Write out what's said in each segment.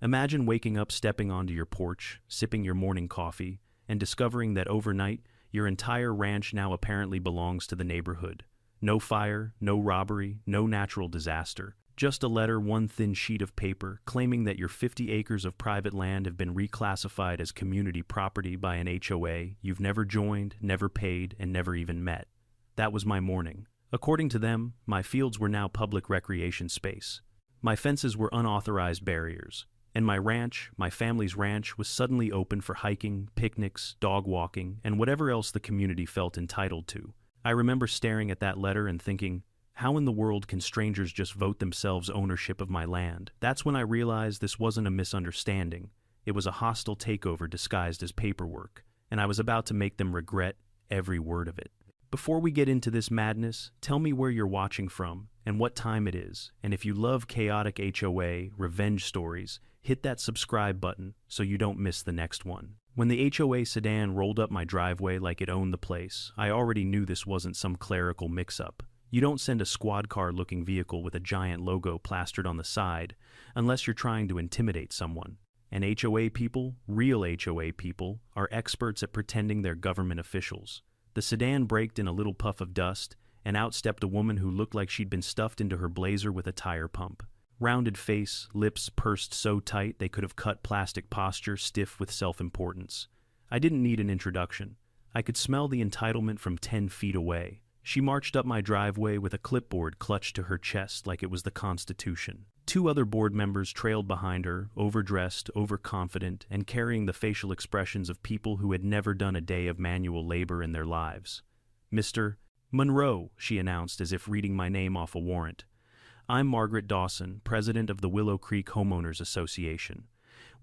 Imagine waking up, stepping onto your porch, sipping your morning coffee, and discovering that overnight, your entire ranch now apparently belongs to the neighborhood. No fire, no robbery, no natural disaster. Just a letter, one thin sheet of paper, claiming that your 50 acres of private land have been reclassified as community property by an HOA you've never joined, never paid, and never even met. That was my morning. According to them, my fields were now public recreation space. My fences were unauthorized barriers. And my ranch, my family's ranch, was suddenly open for hiking, picnics, dog walking, and whatever else the community felt entitled to. I remember staring at that letter and thinking, how in the world can strangers just vote themselves ownership of my land? That's when I realized this wasn't a misunderstanding. It was a hostile takeover disguised as paperwork, and I was about to make them regret every word of it. Before we get into this madness, tell me where you're watching from and what time it is, and if you love chaotic HOA revenge stories, hit that subscribe button so you don't miss the next one. When the HOA sedan rolled up my driveway like it owned the place, I already knew this wasn't some clerical mix-up. You don't send a squad car-looking vehicle with a giant logo plastered on the side unless you're trying to intimidate someone. And HOA people, real HOA people, are experts at pretending they're government officials. The sedan braked in a little puff of dust, and out stepped a woman who looked like she'd been stuffed into her blazer with a tire pump. Rounded face, lips pursed so tight they could have cut plastic posture, stiff with self-importance. I didn't need an introduction. I could smell the entitlement from 10 feet away. She marched up my driveway with a clipboard clutched to her chest like it was the Constitution. 2 other board members trailed behind her, overdressed, overconfident, and carrying the facial expressions of people who had never done a day of manual labor in their lives. "Mr. Monroe," she announced as if reading my name off a warrant. "I'm Margaret Dawson, president of the Willow Creek Homeowners Association.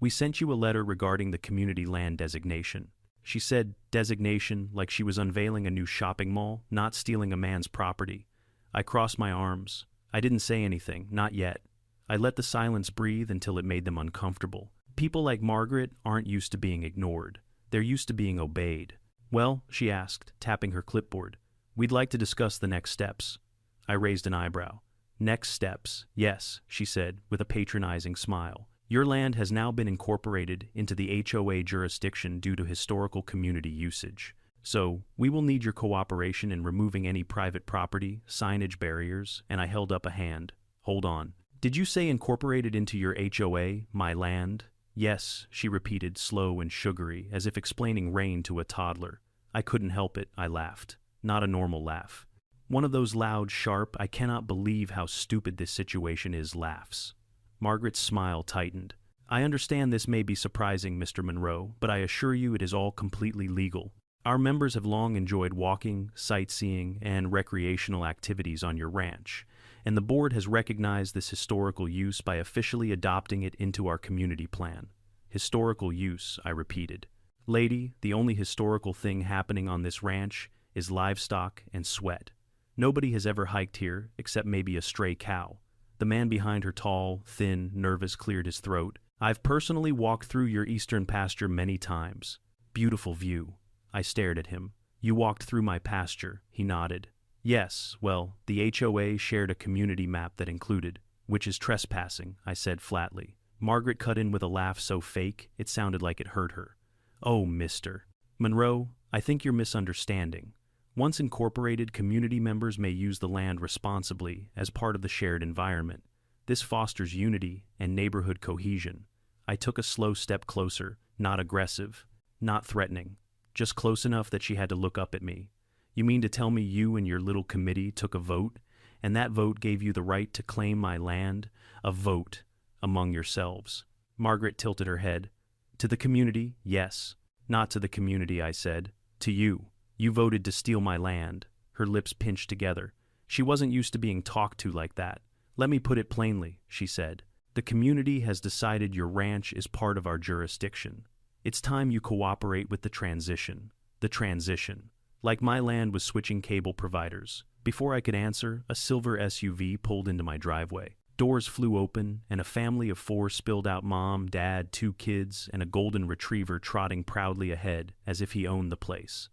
We sent you a letter regarding the community land designation." She said designation like she was unveiling a new shopping mall, not stealing a man's property. I crossed my arms. I didn't say anything, not yet. I let the silence breathe until it made them uncomfortable. People like Margaret aren't used to being ignored. They're used to being obeyed. "Well," she asked, tapping her clipboard, "we'd like to discuss the next steps." I raised an eyebrow. "Next steps, yes," she said, with a patronizing smile. "Your land has now been incorporated into the HOA jurisdiction due to historical community usage. So, we will need your cooperation in removing any private property, signage barriers," and I held up a hand. "Hold on. Did you say incorporated into your HOA, my land?" "Yes," she repeated, slow and sugary, as if explaining rain to a toddler. I couldn't help it, I laughed. Not a normal laugh. One of those loud, sharp, I cannot believe how stupid this situation is laughs. Margaret's smile tightened. "I understand this may be surprising, Mr. Monroe, but I assure you it is all completely legal. Our members have long enjoyed walking, sightseeing, and recreational activities on your ranch, and the board has recognized this historical use by officially adopting it into our community plan." "Historical use," I repeated. "Lady, the only historical thing happening on this ranch is livestock and sweat. Nobody has ever hiked here, except maybe a stray cow." The man behind her, tall, thin, nervous, cleared his throat. "I've personally walked through your eastern pasture many times. Beautiful view." I stared at him. "You walked through my pasture," he nodded. "Yes, well, the HOA shared a community map that included, which is trespassing," I said flatly. Margaret cut in with a laugh so fake, it sounded like it hurt her. "Oh, Mr. Monroe, I think you're misunderstanding. Once incorporated, community members may use the land responsibly as part of the shared environment. This fosters unity and neighborhood cohesion." I took a slow step closer, not aggressive, not threatening, just close enough that she had to look up at me. "You mean to tell me you and your little committee took a vote, and that vote gave you the right to claim my land? A vote among yourselves?" Margaret tilted her head. "To the community, yes. Not to the community," I said. "To you. You voted to steal my land." Her lips pinched together. She wasn't used to being talked to like that. "Let me put it plainly," she said. "The community has decided your ranch is part of our jurisdiction. It's time you cooperate with the transition." The transition. Like my land was switching cable providers. Before I could answer, a silver SUV pulled into my driveway. Doors flew open, and a family of 4 spilled out: mom, dad, 2 kids, and a golden retriever trotting proudly ahead as if he owned the place.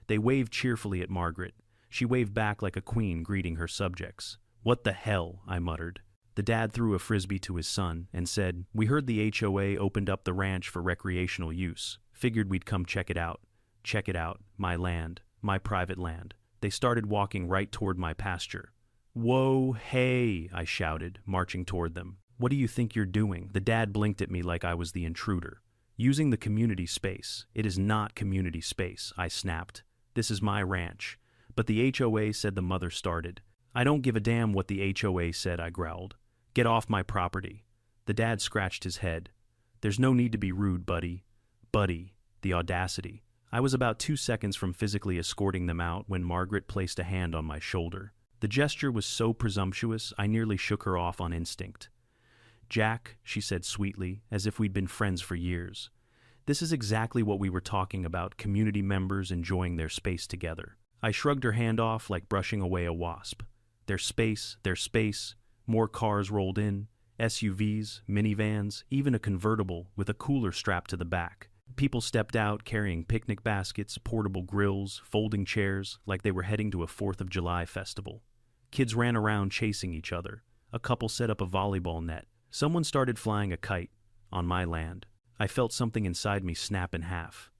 They waved cheerfully at Margaret. She waved back like a queen greeting her subjects. "What the hell?" I muttered. The dad threw a frisbee to his son and said, "We heard the HOA opened up the ranch for recreational use. Figured we'd come check it out. Check it out. My land. My private land." They started walking right toward my pasture. "Whoa, hey," I shouted, marching toward them. "What do you think you're doing?" The dad blinked at me like I was the intruder. "Using the community space. It is not community space," I snapped. "This is my ranch." "But the HOA said," the mother started. "I don't give a damn what the HOA said," I growled. "Get off my property." The dad scratched his head. "There's no need to be rude, buddy." Buddy, the audacity. I was about 2 seconds from physically escorting them out when Margaret placed a hand on my shoulder. The gesture was so presumptuous, I nearly shook her off on instinct. "Jack," she said sweetly, as if we'd been friends for years. "This is exactly what we were talking about, community members enjoying their space together." I shrugged her hand off like brushing away a wasp. Their space, their space. More cars rolled in, SUVs, minivans, even a convertible with a cooler strapped to the back. People stepped out carrying picnic baskets, portable grills, folding chairs, like they were heading to a 4th of July festival. Kids ran around chasing each other. A couple set up a volleyball net. Someone started flying a kite on my land. I felt something inside me snap in half.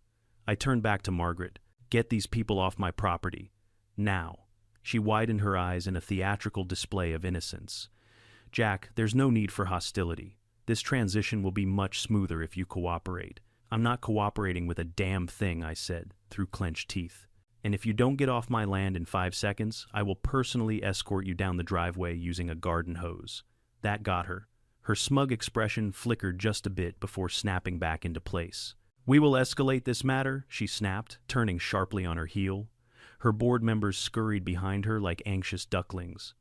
I turned back to Margaret. "Get these people off my property. Now." She widened her eyes in a theatrical display of innocence. "Jack, there's no need for hostility. This transition will be much smoother if you cooperate." "I'm not cooperating with a damn thing," I said, through clenched teeth. "And if you don't get off my land in 5 seconds, I will personally escort you down the driveway using a garden hose." That got her. Her smug expression flickered just a bit before snapping back into place. "We will escalate this matter," she snapped, turning sharply on her heel. Her board members scurried behind her like anxious ducklings.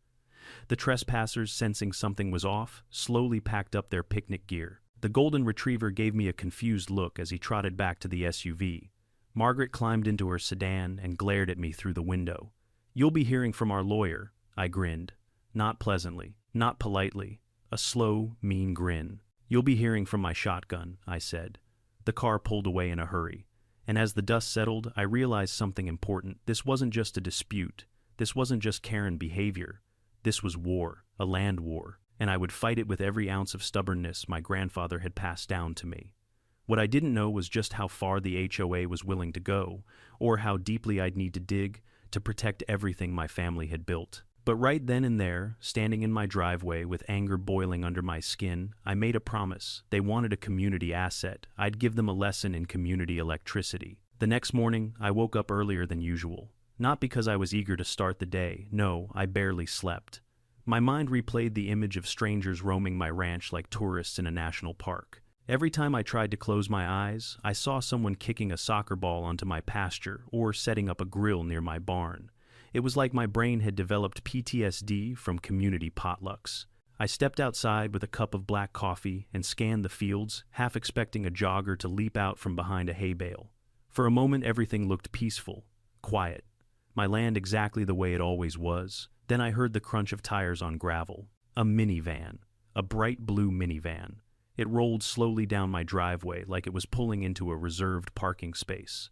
The trespassers, sensing something was off, slowly packed up their picnic gear. The golden retriever gave me a confused look as he trotted back to the SUV. Margaret climbed into her sedan and glared at me through the window. "You'll be hearing from our lawyer," I grinned. Not pleasantly, not politely. A slow, mean grin. "You'll be hearing from my shotgun," I said. The car pulled away in a hurry. And as the dust settled, I realized something important. This wasn't just a dispute. This wasn't just Karen behavior. This was war, a land war, and I would fight it with every ounce of stubbornness my grandfather had passed down to me. What I didn't know was just how far the HOA was willing to go, or how deeply I'd need to dig to protect everything my family had built. But right then and there, standing in my driveway with anger boiling under my skin, I made a promise. They wanted a community asset. I'd give them a lesson in community electricity. The next morning, I woke up earlier than usual. Not because I was eager to start the day. No, I barely slept. My mind replayed the image of strangers roaming my ranch like tourists in a national park. Every time I tried to close my eyes, I saw someone kicking a soccer ball onto my pasture or setting up a grill near my barn. It was like my brain had developed PTSD from community potlucks. I stepped outside with a cup of black coffee and scanned the fields, half expecting a jogger to leap out from behind a hay bale. For a moment, everything looked peaceful, quiet. My land exactly the way it always was. Then I heard the crunch of tires on gravel. A minivan. A bright blue minivan. It rolled slowly down my driveway like it was pulling into a reserved parking space.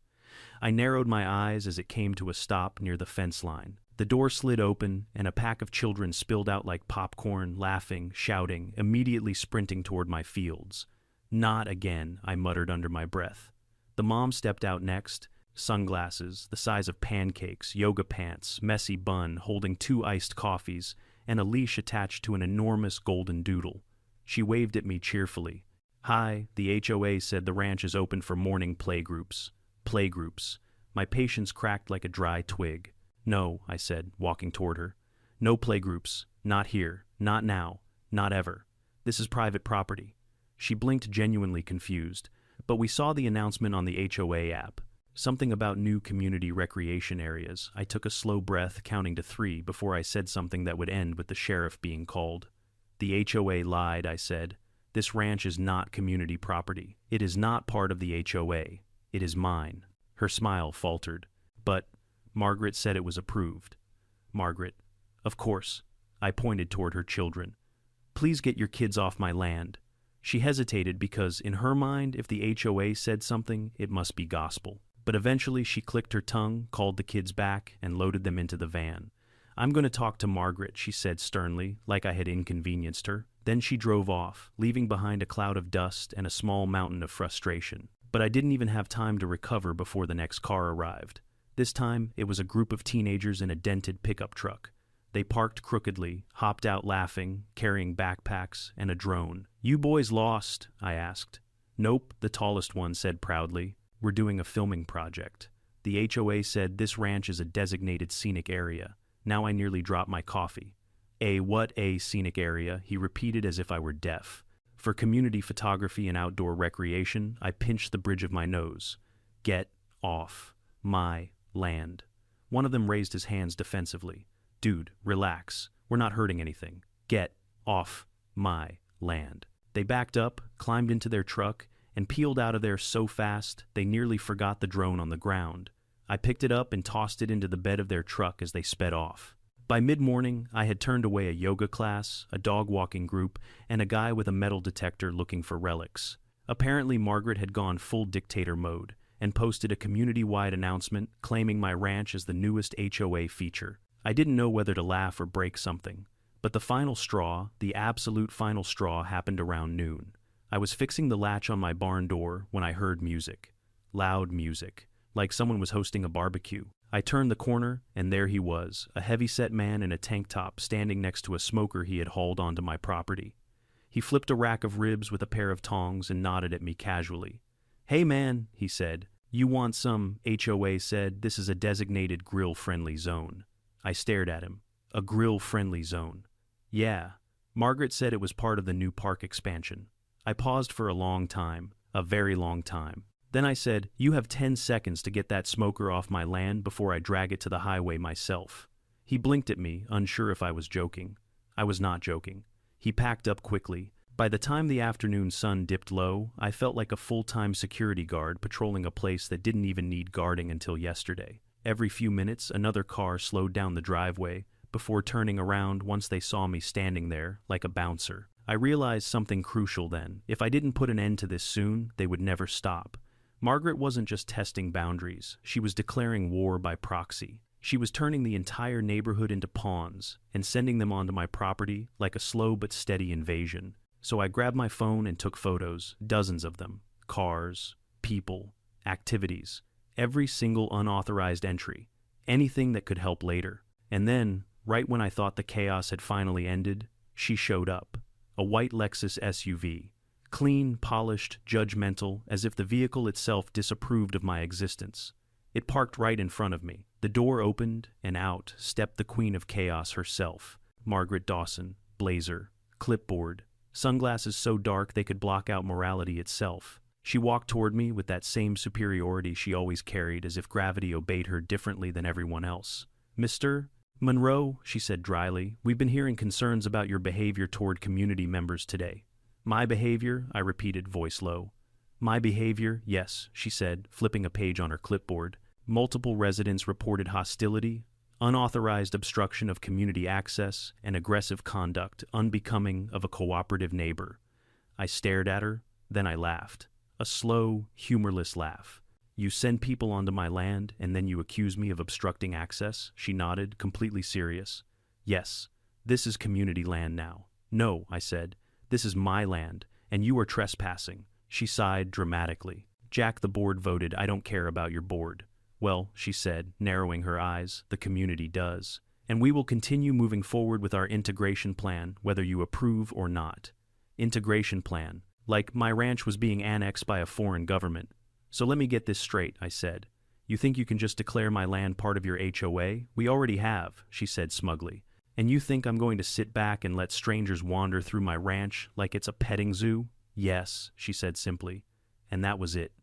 I narrowed my eyes as it came to a stop near the fence line. The door slid open, and a pack of children spilled out like popcorn, laughing, shouting, immediately sprinting toward my fields. "Not again," I muttered under my breath. The mom stepped out next. Sunglasses, the size of pancakes, yoga pants, messy bun, holding 2 iced coffees, and a leash attached to an enormous golden doodle. She waved at me cheerfully. "Hi, the HOA said the ranch is open for morning playgroups." Playgroups. My patience cracked like a dry twig. "No," I said, walking toward her. "No playgroups. Not here. Not now. Not ever. This is private property." She blinked, genuinely confused, but we saw the announcement on the HOA app. Something about new community recreation areas. I took a slow breath, counting to 3 before I said something that would end with the sheriff being called. "The HOA lied," I said. "This ranch is not community property. It is not part of the HOA. It is mine." Her smile faltered. "But," Margaret said, "it was approved." Margaret. "Of course." I pointed toward her children. "Please get your kids off my land." She hesitated because, in her mind, if the HOA said something, it must be gospel. But eventually she clicked her tongue, called the kids back, and loaded them into the van. "I'm going to talk to Margaret," she said sternly, like I had inconvenienced her. Then she drove off, leaving behind a cloud of dust and a small mountain of frustration. But I didn't even have time to recover before the next car arrived. This time, it was a group of teenagers in a dented pickup truck. They parked crookedly, hopped out laughing, carrying backpacks and a drone. "You boys lost?" I asked. "Nope," the tallest one said proudly. "We're doing a filming project. The HOA said this ranch is a designated scenic area." Now I nearly dropped my coffee. A scenic area?" he repeated as if I were deaf. "For community photography and outdoor recreation," I pinched the bridge of my nose. "Get off my land." One of them raised his hands defensively. "Dude, relax. We're not hurting anything. Get off my land." They backed up, climbed into their truck, and peeled out of there so fast they nearly forgot the drone on the ground. I picked it up and tossed it into the bed of their truck as they sped off. By mid-morning, I had turned away a yoga class, a dog-walking group, and a guy with a metal detector looking for relics. Apparently, Margaret had gone full dictator mode and posted a community-wide announcement claiming my ranch as the newest HOA feature. I didn't know whether to laugh or break something, but the final straw, the absolute final straw, happened around noon. I was fixing the latch on my barn door when I heard music. Loud music, like someone was hosting a barbecue. I turned the corner, and there he was, a heavy-set man in a tank top standing next to a smoker he had hauled onto my property. He flipped a rack of ribs with a pair of tongs and nodded at me casually. "Hey man," he said. "You want some?" HOA said, "This is a designated grill-friendly zone." I stared at him. A grill-friendly zone. Yeah. Margaret said it was part of the new park expansion. I paused for a long time, a very long time. Then I said, "You have 10 seconds to get that smoker off my land before I drag it to the highway myself." He blinked at me, unsure if I was joking. I was not joking. He packed up quickly. By the time the afternoon sun dipped low, I felt like a full-time security guard patrolling a place that didn't even need guarding until yesterday. Every few minutes, another car slowed down the driveway before turning around once they saw me standing there, like a bouncer. I realized something crucial then. If I didn't put an end to this soon, they would never stop. Margaret wasn't just testing boundaries. She was declaring war by proxy. She was turning the entire neighborhood into pawns and sending them onto my property like a slow but steady invasion. So I grabbed my phone and took photos, dozens of them. Cars, people, activities, every single unauthorized entry, anything that could help later. And then, right when I thought the chaos had finally ended, she showed up. A white Lexus SUV. Clean, polished, judgmental, as if the vehicle itself disapproved of my existence. It parked right in front of me. The door opened, and out stepped the queen of chaos herself. Margaret Dawson, blazer, clipboard, sunglasses so dark they could block out morality itself. She walked toward me with that same superiority she always carried, as if gravity obeyed her differently than everyone else. "Mr. Monroe," she said dryly, "we've been hearing concerns about your behavior toward community members today." "My behavior?" I repeated, voice low. "My behavior, yes," she said, flipping a page on her clipboard. "Multiple residents reported hostility, unauthorized obstruction of community access, and aggressive conduct unbecoming of a cooperative neighbor." I stared at her, then I laughed. A slow, humorless laugh. "You send people onto my land, and then you accuse me of obstructing access?" She nodded, completely serious. "Yes, this is community land now." "No," I said. "This is my land, and you are trespassing." She sighed dramatically. "Jack, the board voted. I don't care about your board." "Well," she said, narrowing her eyes, "the community does. And we will continue moving forward with our integration plan, whether you approve or not." Integration plan. Like my ranch was being annexed by a foreign government. "So let me get this straight," I said. "You think you can just declare my land part of your HOA? We already have," she said smugly. "And you think I'm going to sit back and let strangers wander through my ranch like it's a petting zoo?" "Yes," she said simply. And that was it.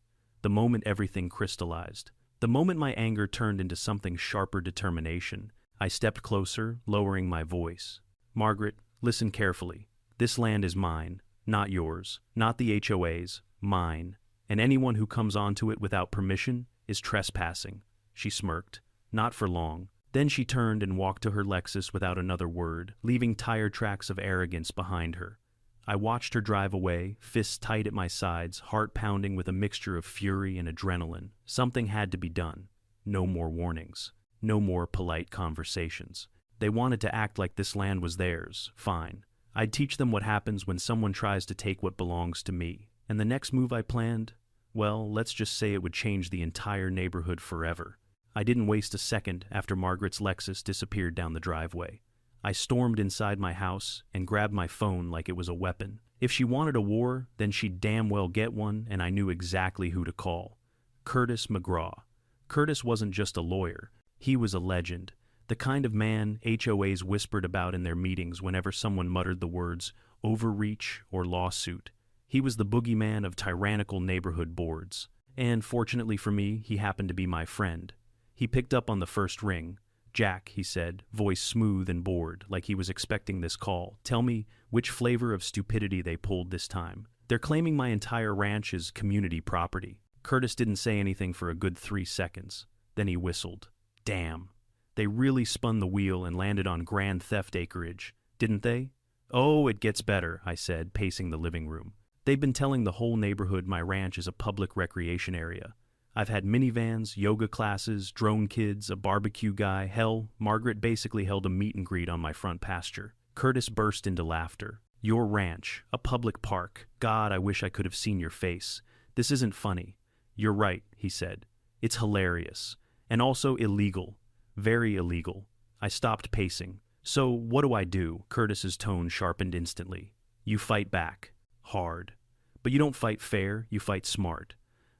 The moment everything crystallized. The moment my anger turned into something sharper determination. I stepped closer, lowering my voice. "Margaret, listen carefully. This land is mine, not yours, not the HOA's, mine. And anyone who comes onto it without permission is trespassing." She smirked. Not for long. Then she turned and walked to her Lexus without another word, leaving tire tracks of arrogance behind her. I watched her drive away, fists tight at my sides, heart pounding with a mixture of fury and adrenaline. Something had to be done. No more warnings. No more polite conversations. They wanted to act like this land was theirs. Fine. I'd teach them what happens when someone tries to take what belongs to me. And the next move I planned? Well, let's just say it would change the entire neighborhood forever. I didn't waste a second after Margaret's Lexus disappeared down the driveway. I stormed inside my house and grabbed my phone like it was a weapon. If she wanted a war, then she'd damn well get one, and I knew exactly who to call. Curtis McGraw. Curtis wasn't just a lawyer. He was a legend. The kind of man HOAs whispered about in their meetings whenever someone muttered the words overreach or lawsuit. He was the boogeyman of tyrannical neighborhood boards. And fortunately for me, he happened to be my friend. He picked up on the first ring. "Jack," he said, voice smooth and bored, like he was expecting this call. "Tell me which flavor of stupidity they pulled this time. They're claiming my entire ranch is community property." Curtis didn't say anything for a good 3 seconds. Then he whistled. "Damn. They really spun the wheel and landed on grand theft acreage, didn't they?" "Oh, it gets better," I said, pacing the living room. "They've been telling the whole neighborhood my ranch is a public recreation area. I've had minivans, yoga classes, drone kids, a barbecue guy. Hell, Margaret basically held a meet and greet on my front pasture." Curtis burst into laughter. "Your ranch, a public park. God, I wish I could have seen your face. This isn't funny." "You're right," he said. "It's hilarious. And also illegal. Very illegal." I stopped pacing. "So what do I do?" Curtis's tone sharpened instantly. "You fight back. Hard. But you don't fight fair, you fight smart."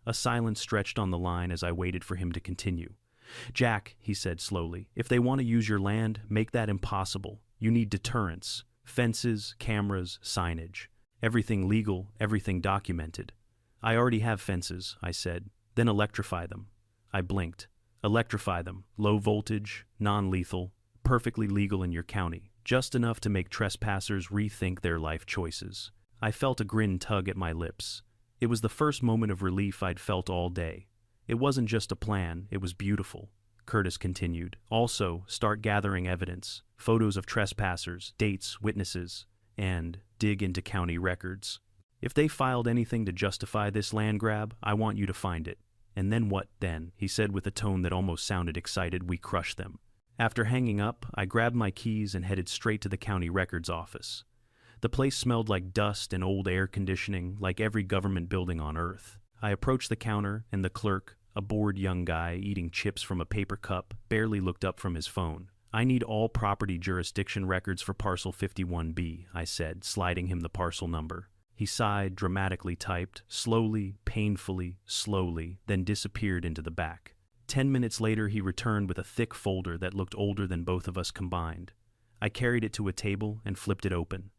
A silence stretched on the line as I waited for him to continue. "Jack," he said slowly, "if they want to use your land, make that impossible. You need deterrence. Fences, cameras, signage. Everything legal, everything documented." "I already have fences," I said. "Then electrify them." I blinked. "Electrify them. Low voltage, non-lethal, perfectly legal in your county. Just enough to make trespassers rethink their life choices." I felt a grin tug at my lips. It was the first moment of relief I'd felt all day. It wasn't just a plan, it was beautiful. Curtis continued. "Also, start gathering evidence, photos of trespassers, dates, witnesses, and dig into county records. If they filed anything to justify this land grab, I want you to find it. And then what then?" he said with a tone that almost sounded excited. "We crush them." After hanging up, I grabbed my keys and headed straight to the county records office. The place smelled like dust and old air conditioning, like every government building on Earth. I approached the counter, and the clerk, a bored young guy eating chips from a paper cup, barely looked up from his phone. "I need all property jurisdiction records for parcel 51B, I said, sliding him the parcel number. He sighed, dramatically typed, slowly, painfully, slowly, then disappeared into the back. 10 minutes later, he returned with a thick folder that looked older than both of us combined. I carried it to a table and flipped it open.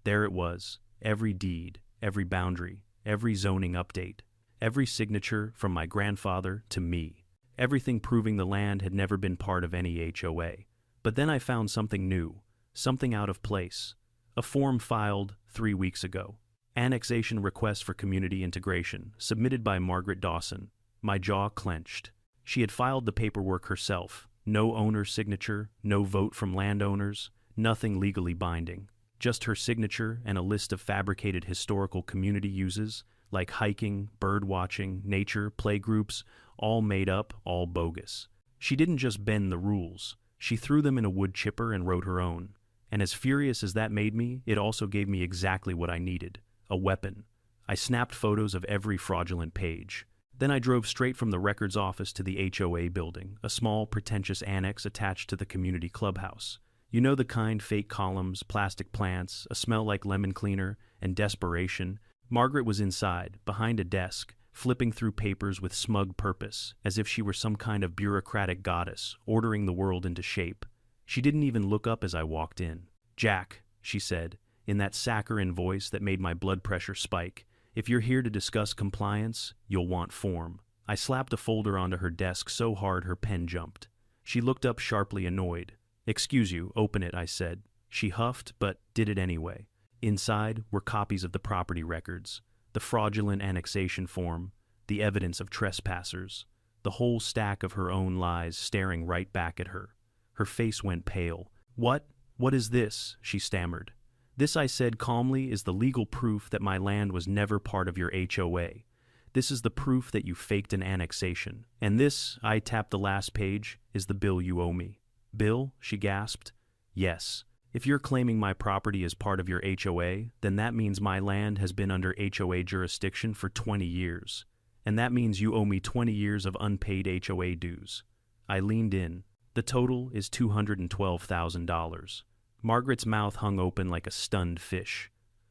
There it was, every deed, every boundary, every zoning update, every signature from my grandfather to me. Everything proving the land had never been part of any HOA. But then I found something new, something out of place. A form filed 3 weeks ago. Annexation request for community integration, submitted by Margaret Dawson. My jaw clenched. She had filed the paperwork herself. No owner's signature, no vote from landowners, nothing legally binding. Just her signature and a list of fabricated historical community uses, like hiking, bird watching, nature, playgroups, all made up, all bogus. She didn't just bend the rules. She threw them in a wood chipper and wrote her own. And as furious as that made me, it also gave me exactly what I needed. A weapon. I snapped photos of every fraudulent page. Then I drove straight from the records office to the HOA building, a small, pretentious annex attached to the community clubhouse. You know the kind, fake columns, plastic plants, a smell like lemon cleaner, and desperation. Margaret was inside, behind a desk, flipping through papers with smug purpose, as if she were some kind of bureaucratic goddess, ordering the world into shape. She didn't even look up as I walked in. "Jack," she said, in that saccharine voice that made my blood pressure spike, "if you're here to discuss compliance, you'll want form." I slapped a folder onto her desk so hard her pen jumped. She looked up sharply annoyed. "Excuse you, open it," I said. She huffed, but did it anyway. Inside were copies of the property records, the fraudulent annexation form, the evidence of trespassers, the whole stack of her own lies staring right back at her. Her face went pale. What is this?" she stammered. "This," I said calmly, "is the legal proof that my land was never part of your HOA. This is the proof that you faked an annexation. And this," I tapped the last page, "is the bill you owe me." "Bill?" she gasped. Yes. If you're claiming my property as part of your HOA, then that means my land has been under HOA jurisdiction for 20 years. And that means you owe me 20 years of unpaid HOA dues. I leaned in. The total is $212,000. Margaret's mouth hung open like a stunned fish.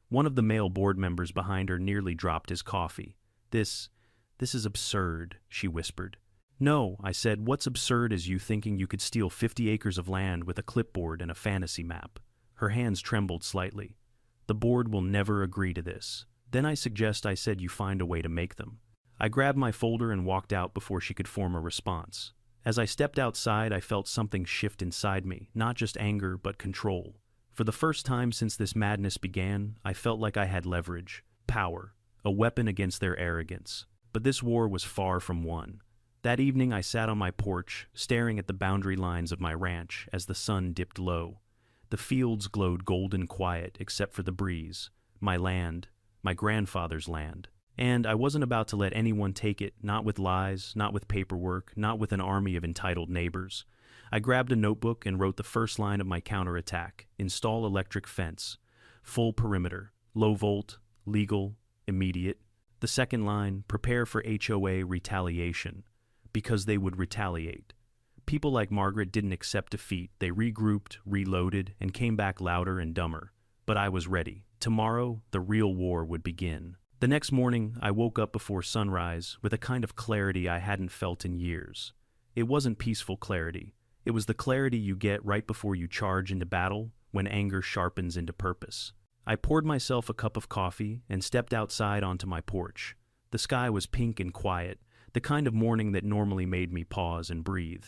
One of the male board members behind her nearly dropped his coffee. This is absurd, she whispered. No, I said, what's absurd is you thinking you could steal 50 acres of land with a clipboard and a fantasy map. Her hands trembled slightly. The board will never agree to this. Then I said you find a way to make them. I grabbed my folder and walked out before she could form a response. As I stepped outside, I felt something shift inside me, not just anger, but control. For the first time since this madness began, I felt like I had leverage, power, a weapon against their arrogance. But this war was far from won. That evening I sat on my porch, staring at the boundary lines of my ranch as the sun dipped low. The fields glowed golden quiet except for the breeze. My land, my grandfather's land. And I wasn't about to let anyone take it, not with lies, not with paperwork, not with an army of entitled neighbors. I grabbed a notebook and wrote the first line of my counterattack: install electric fence, full perimeter, low volt, legal, immediate. The second line, prepare for HOA retaliation. Because they would retaliate. People like Margaret didn't accept defeat. They regrouped, reloaded, and came back louder and dumber. But I was ready. Tomorrow, the real war would begin. The next morning, I woke up before sunrise with a kind of clarity I hadn't felt in years. It wasn't peaceful clarity. It was the clarity you get right before you charge into battle, when anger sharpens into purpose. I poured myself a cup of coffee and stepped outside onto my porch. The sky was pink and quiet, the kind of morning that normally made me pause and breathe.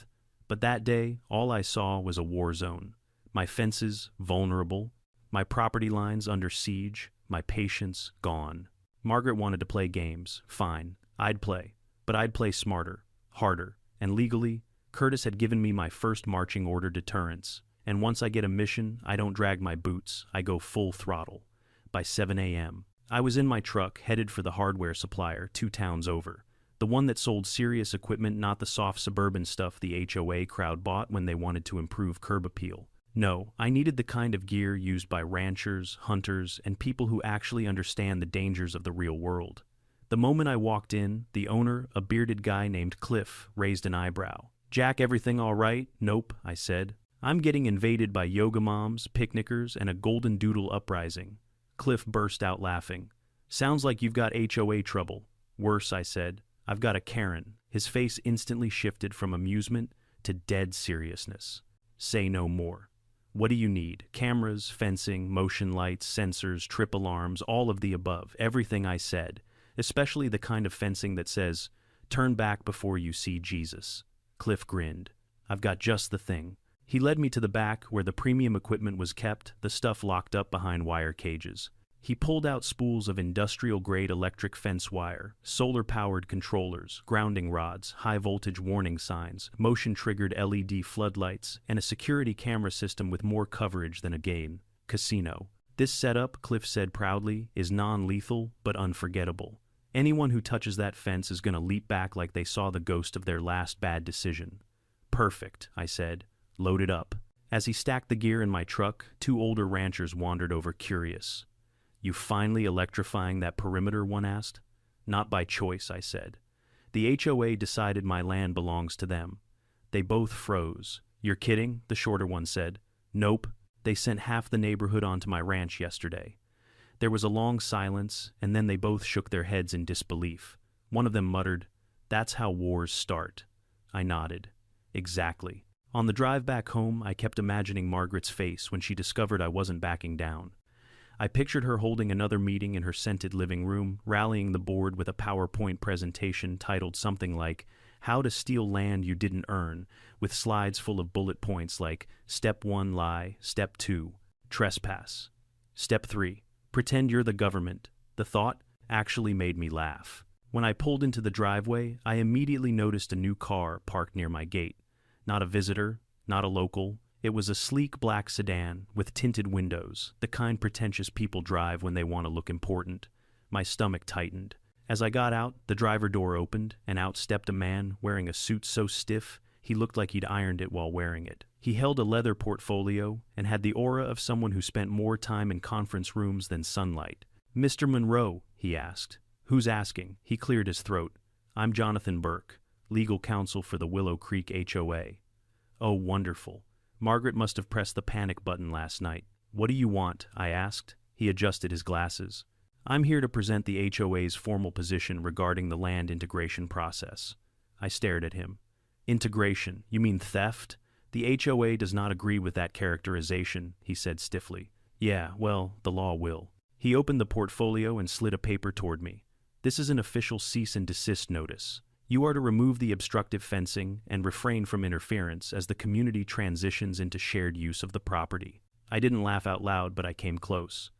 But that day, all I saw was a war zone. My fences vulnerable, my property lines under siege, my patience gone. Margaret wanted to play games. Fine, I'd play. But I'd play smarter, harder, and legally, Curtis had given me my first marching order deterrence. And once I get a mission, I don't drag my boots, I go full throttle. By 7 a.m., I was in my truck, headed for the hardware supplier 2 towns over. The one that sold serious equipment, not the soft suburban stuff the HOA crowd bought when they wanted to improve curb appeal. No, I needed the kind of gear used by ranchers, hunters, and people who actually understand the dangers of the real world. The moment I walked in, the owner, a bearded guy named Cliff, raised an eyebrow. Jack, everything all right? Nope, I said. I'm getting invaded by yoga moms, picnickers, and a golden doodle uprising. Cliff burst out laughing. Sounds like you've got HOA trouble. Worse, I said. I've got a Karen. His face instantly shifted from amusement to dead seriousness. Say no more. What do you need? Cameras, fencing, motion lights, sensors, trip alarms, all of the above. Everything I said. Especially the kind of fencing that says, turn back before you see Jesus. Cliff grinned. I've got just the thing. He led me to the back where the premium equipment was kept, the stuff locked up behind wire cages. He pulled out spools of industrial-grade electric fence wire, solar-powered controllers, grounding rods, high-voltage warning signs, motion-triggered LED floodlights, and a security camera system with more coverage than a game casino. This setup, Cliff said proudly, is non-lethal but unforgettable. Anyone who touches that fence is going to leap back like they saw the ghost of their last bad decision. Perfect, I said. Load it up. As he stacked the gear in my truck, 2 older ranchers wandered over curious. You finally electrifying that perimeter, one asked. Not by choice, I said. The HOA decided my land belongs to them. They both froze. You're kidding? The shorter one said. Nope. They sent half the neighborhood onto my ranch yesterday. There was a long silence, and then they both shook their heads in disbelief. One of them muttered, "That's how wars start." I nodded. Exactly. On the drive back home, I kept imagining Margaret's face when she discovered I wasn't backing down. I pictured her holding another meeting in her scented living room, rallying the board with a PowerPoint presentation titled something like, How to Steal Land You Didn't Earn, with slides full of bullet points like, Step 1, lie. Step 2, trespass. Step 3, pretend you're the government. The thought actually made me laugh. When I pulled into the driveway, I immediately noticed a new car parked near my gate. Not a visitor, not a local. It was a sleek black sedan with tinted windows, the kind pretentious people drive when they want to look important. My stomach tightened. As I got out, the driver door opened, and out stepped a man wearing a suit so stiff he looked like he'd ironed it while wearing it. He held a leather portfolio and had the aura of someone who spent more time in conference rooms than sunlight. "Mr. Monroe," he asked. "Who's asking?" He cleared his throat. "I'm Jonathan Burke, legal counsel for the Willow Creek HOA. "Oh, wonderful. Margaret must have pressed the panic button last night. "What do you want?" I asked. He adjusted his glasses. "I'm here to present the HOA's formal position regarding the land integration process." I stared at him. "Integration? You mean theft?" "The HOA does not agree with that characterization," he said stiffly. "Yeah, well, the law will." He opened the portfolio and slid a paper toward me. "This is an official cease and desist notice. You are to remove the obstructive fencing and refrain from interference as the community transitions into shared use of the property." I didn't laugh out loud, but I came close.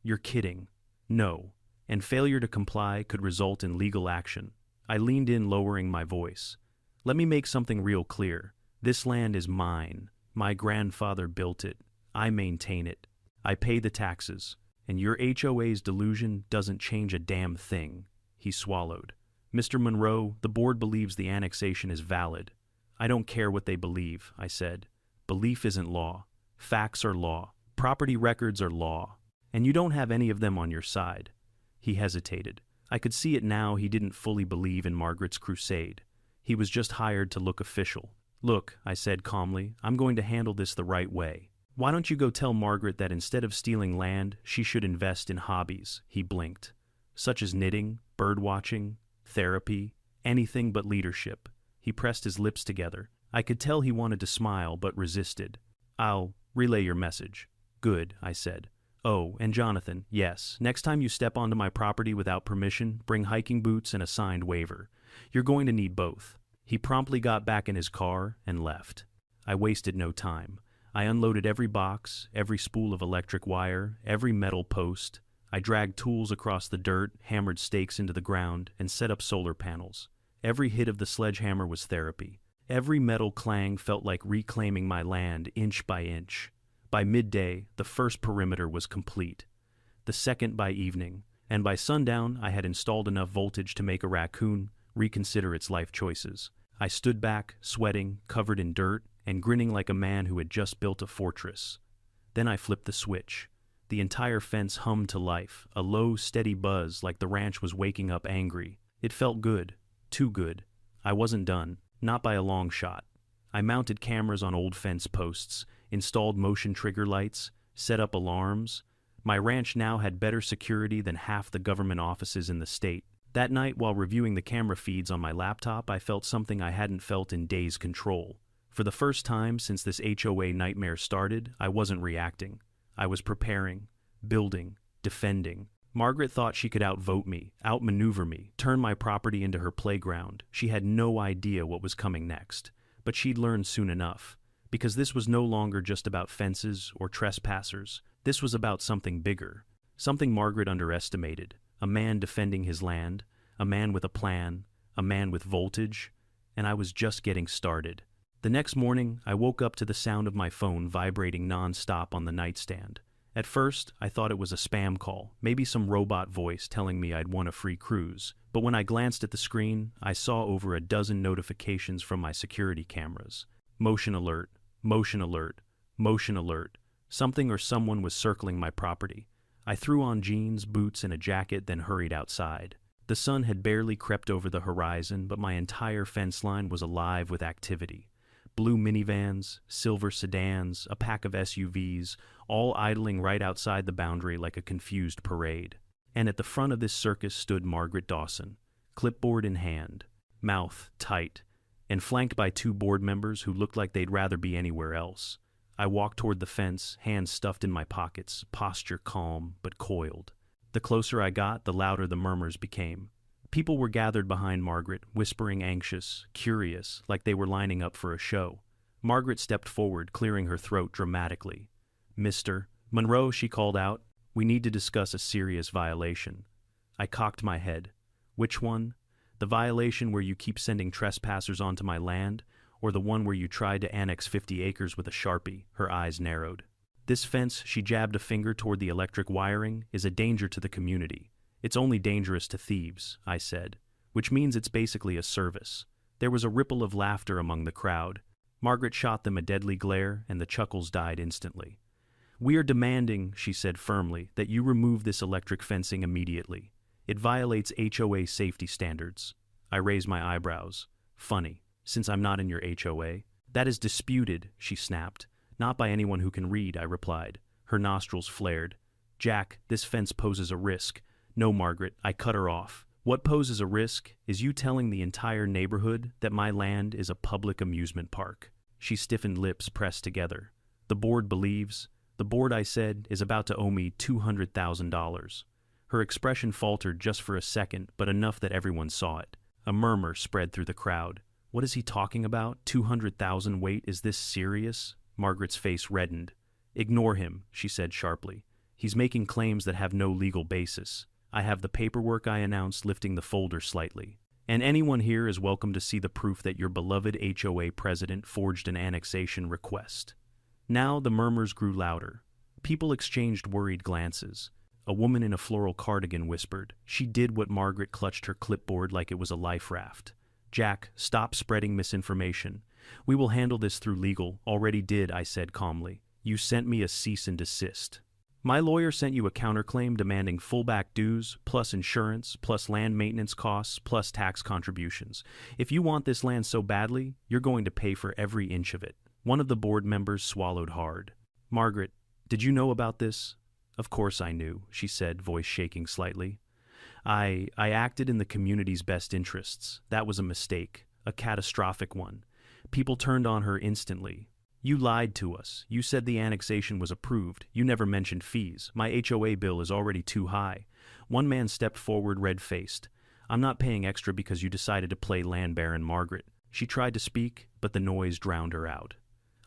"You're kidding." "No. And failure to comply could result in legal action." I leaned in, lowering my voice. "Let me make something real clear. This land is mine. My grandfather built it. I maintain it. I pay the taxes. And your HOA's delusion doesn't change a damn thing." He swallowed. "Mr. Monroe, the board believes the annexation is valid." "I don't care what they believe," I said. "Belief isn't law. Facts are law. Property records are law. And you don't have any of them on your side." He hesitated. I could see it now. He didn't fully believe in Margaret's crusade. He was just hired to look official. "Look," I said calmly, "I'm going to handle this the right way. Why don't you go tell Margaret that instead of stealing land, she should invest in hobbies?" He blinked. "Such as knitting, bird-watching, therapy, anything but leadership." He pressed his lips together. I could tell he wanted to smile, but resisted. "I'll relay your message." "Good," I said. "Oh, and Jonathan, yes, next time you step onto my property without permission, bring hiking boots and a signed waiver. You're going to need both." He promptly got back in his car and left. I wasted no time. I unloaded every box, every spool of electric wire, every metal post. I dragged tools across the dirt, hammered stakes into the ground, and set up solar panels. Every hit of the sledgehammer was therapy. Every metal clang felt like reclaiming my land inch by inch. By midday, the first perimeter was complete, the second by evening, and by sundown I had installed enough voltage to make a raccoon reconsider its life choices. I stood back, sweating, covered in dirt, and grinning like a man who had just built a fortress. Then I flipped the switch. The entire fence hummed to life, a low, steady buzz like the ranch was waking up angry. It felt good, too good. I wasn't done, not by a long shot. I mounted cameras on old fence posts, installed motion trigger lights, set up alarms. My ranch now had better security than half the government offices in the state. That night, while reviewing the camera feeds on my laptop, I felt something I hadn't felt in days: control. For the first time since this HOA nightmare started, I wasn't reacting. I was preparing, building, defending. Margaret thought she could outvote me, outmaneuver me, turn my property into her playground. She had no idea what was coming next. But she'd learn soon enough, because this was no longer just about fences or trespassers. This was about something bigger, something Margaret underestimated. A man defending his land, a man with a plan, a man with voltage, and I was just getting started. The next morning, I woke up to the sound of my phone vibrating non-stop on the nightstand. At first, I thought it was a spam call, maybe some robot voice telling me I'd won a free cruise. But when I glanced at the screen, I saw over a dozen notifications from my security cameras. Motion alert, motion alert, motion alert. Something or someone was circling my property. I threw on jeans, boots, and a jacket, then hurried outside. The sun had barely crept over the horizon, but my entire fence line was alive with activity. Blue minivans, silver sedans, a pack of SUVs, all idling right outside the boundary like a confused parade. And at the front of this circus stood Margaret Dawson, clipboard in hand, mouth tight, and flanked by two board members who looked like they'd rather be anywhere else. I walked toward the fence, hands stuffed in my pockets, posture calm but coiled. The closer I got, the louder the murmurs became. People were gathered behind Margaret, whispering, anxious, curious, like they were lining up for a show. Margaret stepped forward, clearing her throat dramatically. "Mr. Monroe," she called out, "we need to discuss a serious violation." I cocked my head. "Which one? The violation where you keep sending trespassers onto my land, or the one where you tried to annex 50 acres with a Sharpie?" Her eyes narrowed. "This fence," she jabbed a finger toward the electric wiring, "is a danger to the community. It's only dangerous to thieves," I said, "which means it's basically a service." There was a ripple of laughter among the crowd. Margaret shot them a deadly glare, and the chuckles died instantly. "We are demanding," she said firmly, "that you remove this electric fencing immediately. It violates HOA safety standards." I raised my eyebrows. "Funny, since I'm not in your HOA." "That is disputed," she snapped. "Not by anyone who can read," I replied. Her nostrils flared. "Jack, this fence poses a risk." "No, Margaret," I cut her off. "What poses a risk is you telling the entire neighborhood that my land is a public amusement park." She stiffened lips pressed together. "The board believes—" "The board," I said, "is about to owe me $200,000. Her expression faltered just for a second, but enough that everyone saw it. A murmur spread through the crowd. "What is he talking about? 200,000? Wait, is this serious?" Margaret's face reddened. "Ignore him," she said sharply. "He's making claims that have no legal basis. I have the paperwork," I announced, lifting the folder slightly. "And anyone here is welcome to see the proof that your beloved HOA president forged an annexation request." Now the murmurs grew louder. People exchanged worried glances. A woman in a floral cardigan whispered. She did what Margaret clutched her clipboard like it was a life raft. "Jack, stop spreading misinformation. We will handle this through legal." "Already did," I said calmly. "You sent me a cease and desist." "My lawyer sent you a counterclaim demanding full back dues, plus insurance, plus land maintenance costs, plus tax contributions. If you want this land so badly, you're going to pay for every inch of it." One of the board members swallowed hard. "Margaret, did you know about this?" "Of course I knew," she said, voice shaking slightly. I acted in the community's best interests. That was a mistake, a catastrophic one. People turned on her instantly. "You lied to us. You said the annexation was approved. You never mentioned fees. My HOA bill is already too high." One man stepped forward red-faced. "I'm not paying extra because you decided to play land baron, Margaret." She tried to speak, but the noise drowned her out.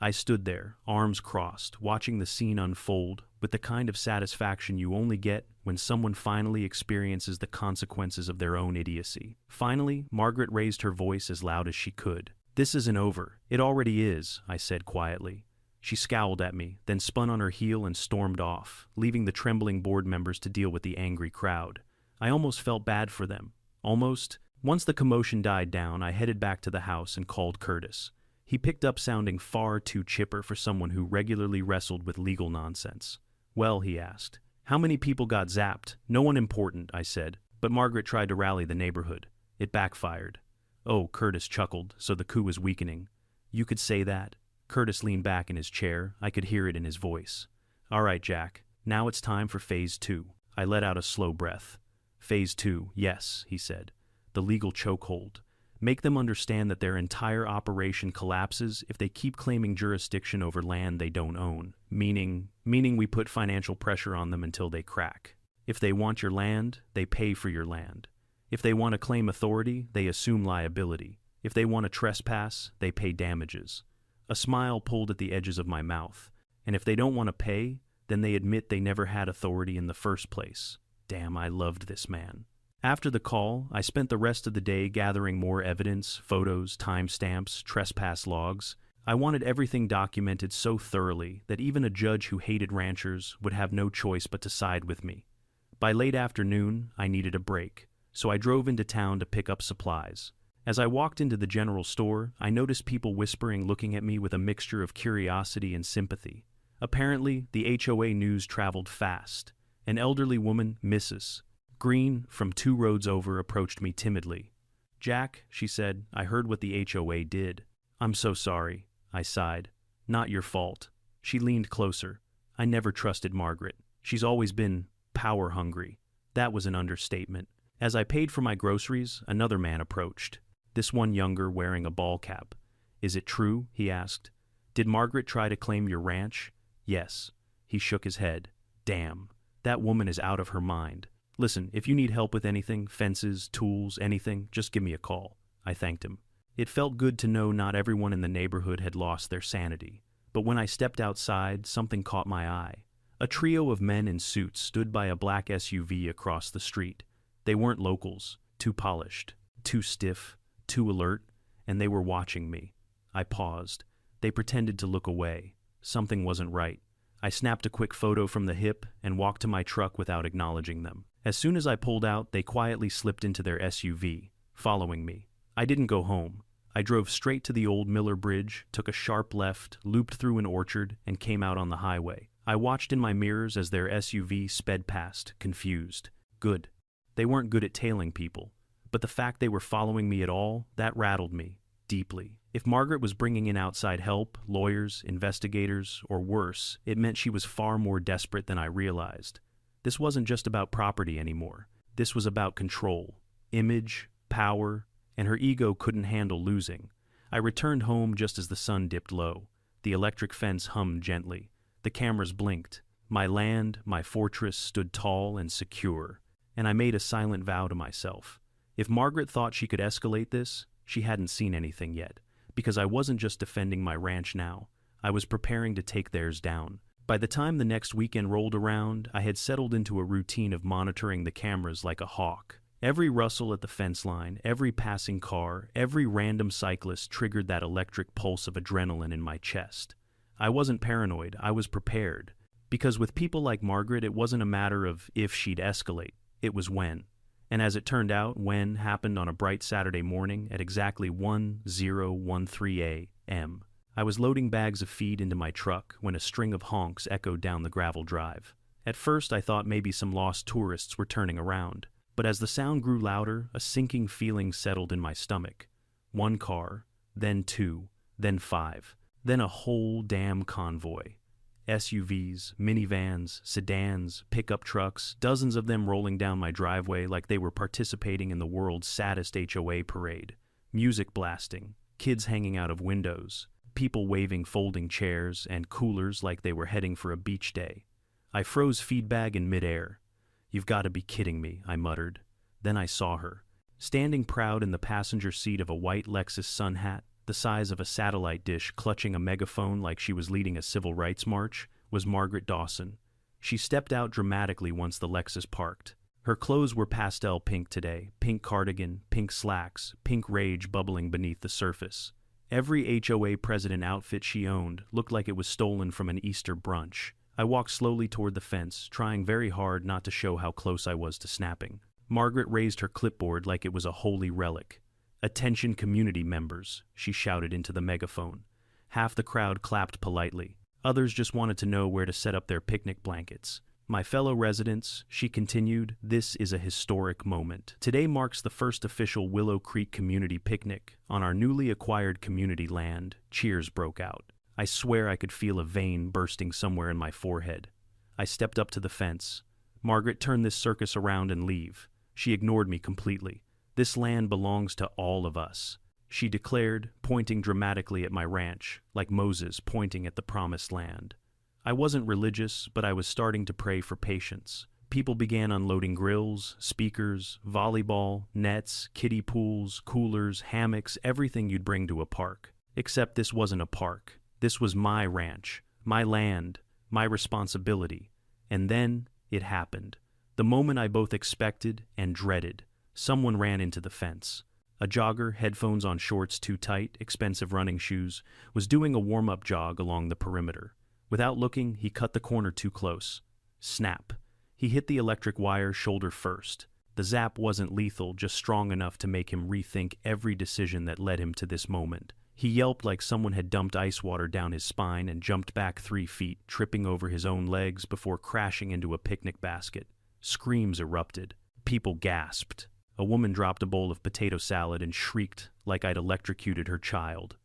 I stood there, arms crossed, watching the scene unfold, with the kind of satisfaction you only get when someone finally experiences the consequences of their own idiocy. Finally, Margaret raised her voice as loud as she could. "This isn't over. It already is," I said quietly. She scowled at me, then spun on her heel and stormed off, leaving the trembling board members to deal with the angry crowd. I almost felt bad for them. Almost. Once the commotion died down, I headed back to the house and called Curtis. He picked up sounding far too chipper for someone who regularly wrestled with legal nonsense. "Well," he asked, "how many people got zapped?" "No one important," I said, but Margaret tried to rally the neighborhood. It backfired. "Oh," Curtis chuckled, "so the coup was weakening." "You could say that." Curtis leaned back in his chair. I could hear it in his voice. "All right, Jack, now it's time for Phase 2. I let out a slow breath. "Phase 2, yes," he said. "The legal chokehold. Make them understand that their entire operation collapses if they keep claiming jurisdiction over land they don't own. Meaning we put financial pressure on them until they crack. If they want your land, they pay for your land. If they want to claim authority, they assume liability. If they want to trespass, they pay damages." A smile pulled at the edges of my mouth. "And if they don't want to pay, then they admit they never had authority in the first place." Damn, I loved this man. After the call, I spent the rest of the day gathering more evidence, photos, timestamps, trespass logs. I wanted everything documented so thoroughly that even a judge who hated ranchers would have no choice but to side with me. By late afternoon, I needed a break, so I drove into town to pick up supplies. As I walked into the general store, I noticed people whispering, looking at me with a mixture of curiosity and sympathy. Apparently, the HOA news traveled fast. An elderly woman, Mrs. Green, from 2 roads over, approached me timidly. "Jack," she said, "I heard what the HOA did." "I'm so sorry," I sighed. "Not your fault." She leaned closer. "I never trusted Margaret. She's always been power-hungry." That was an understatement. As I paid for my groceries, another man approached. This one younger, wearing a ball cap. "Is it true?" he asked. "Did Margaret try to claim your ranch?" "Yes." He shook his head. "Damn, that woman is out of her mind. Listen, if you need help with anything, fences, tools, anything, just give me a call." I thanked him. It felt good to know not everyone in the neighborhood had lost their sanity. But when I stepped outside, something caught my eye. A trio of men in suits stood by a black SUV across the street. They weren't locals, too polished, too stiff, too alert, and they were watching me. I paused. They pretended to look away. Something wasn't right. I snapped a quick photo from the hip and walked to my truck without acknowledging them. As soon as I pulled out, they quietly slipped into their SUV, following me. I didn't go home. I drove straight to the old Miller Bridge, took a sharp left, looped through an orchard, and came out on the highway. I watched in my mirrors as their SUV sped past, confused. Good. They weren't good at tailing people. But the fact they were following me at all, that rattled me, deeply. If Margaret was bringing in outside help, lawyers, investigators, or worse, it meant she was far more desperate than I realized. This wasn't just about property anymore. This was about control, image, power, and her ego couldn't handle losing. I returned home just as the sun dipped low. The electric fence hummed gently. The cameras blinked. My land, my fortress, stood tall and secure. And I made a silent vow to myself. If Margaret thought she could escalate this, she hadn't seen anything yet. Because I wasn't just defending my ranch now. I was preparing to take theirs down. By the time the next weekend rolled around, I had settled into a routine of monitoring the cameras like a hawk. Every rustle at the fence line, every passing car, every random cyclist triggered that electric pulse of adrenaline in my chest. I wasn't paranoid, I was prepared. Because with people like Margaret, it wasn't a matter of if she'd escalate, it was when. And as it turned out, when happened on a bright Saturday morning at exactly 10:13 a.m. I was loading bags of feed into my truck when a string of honks echoed down the gravel drive. At first, I thought maybe some lost tourists were turning around. But as the sound grew louder, a sinking feeling settled in my stomach. One car, then two, then five, then a whole damn convoy. SUVs, minivans, sedans, pickup trucks, dozens of them rolling down my driveway like they were participating in the world's saddest HOA parade. Music blasting, kids hanging out of windows, people waving folding chairs and coolers like they were heading for a beach day. I froze feed bag in midair. "You've got to be kidding me," I muttered. Then I saw her. Standing proud in the passenger seat of a white Lexus sun hat, the size of a satellite dish clutching a megaphone like she was leading a civil rights march, was Margaret Dawson. She stepped out dramatically once the Lexus parked. Her clothes were pastel pink today, pink cardigan, pink slacks, pink rage bubbling beneath the surface. Every HOA president outfit she owned looked like it was stolen from an Easter brunch. I walked slowly toward the fence, trying very hard not to show how close I was to snapping. Margaret raised her clipboard like it was a holy relic. "Attention community members," she shouted into the megaphone. Half the crowd clapped politely. Others just wanted to know where to set up their picnic blankets. "My fellow residents," she continued, "this is a historic moment. Today marks the first official Willow Creek community picnic on our newly acquired community land." Cheers broke out. I swear I could feel a vein bursting somewhere in my forehead. I stepped up to the fence. "Margaret, turn this circus around and leave." She ignored me completely. "This land belongs to all of us," she declared, pointing dramatically at my ranch, like Moses pointing at the promised land. I wasn't religious, but I was starting to pray for patience. People began unloading grills, speakers, volleyball, nets, kiddie pools, coolers, hammocks, everything you'd bring to a park. Except this wasn't a park. This was my ranch, my land, my responsibility. And then it happened. The moment I both expected and dreaded. Someone ran into the fence. A jogger, headphones on shorts too tight, expensive running shoes, was doing a warm-up jog along the perimeter. Without looking, he cut the corner too close. Snap. He hit the electric wire shoulder first. The zap wasn't lethal, just strong enough to make him rethink every decision that led him to this moment. He yelped like someone had dumped ice water down his spine and jumped back 3 feet, tripping over his own legs before crashing into a picnic basket. Screams erupted. People gasped. A woman dropped a bowl of potato salad and shrieked like I'd electrocuted her child.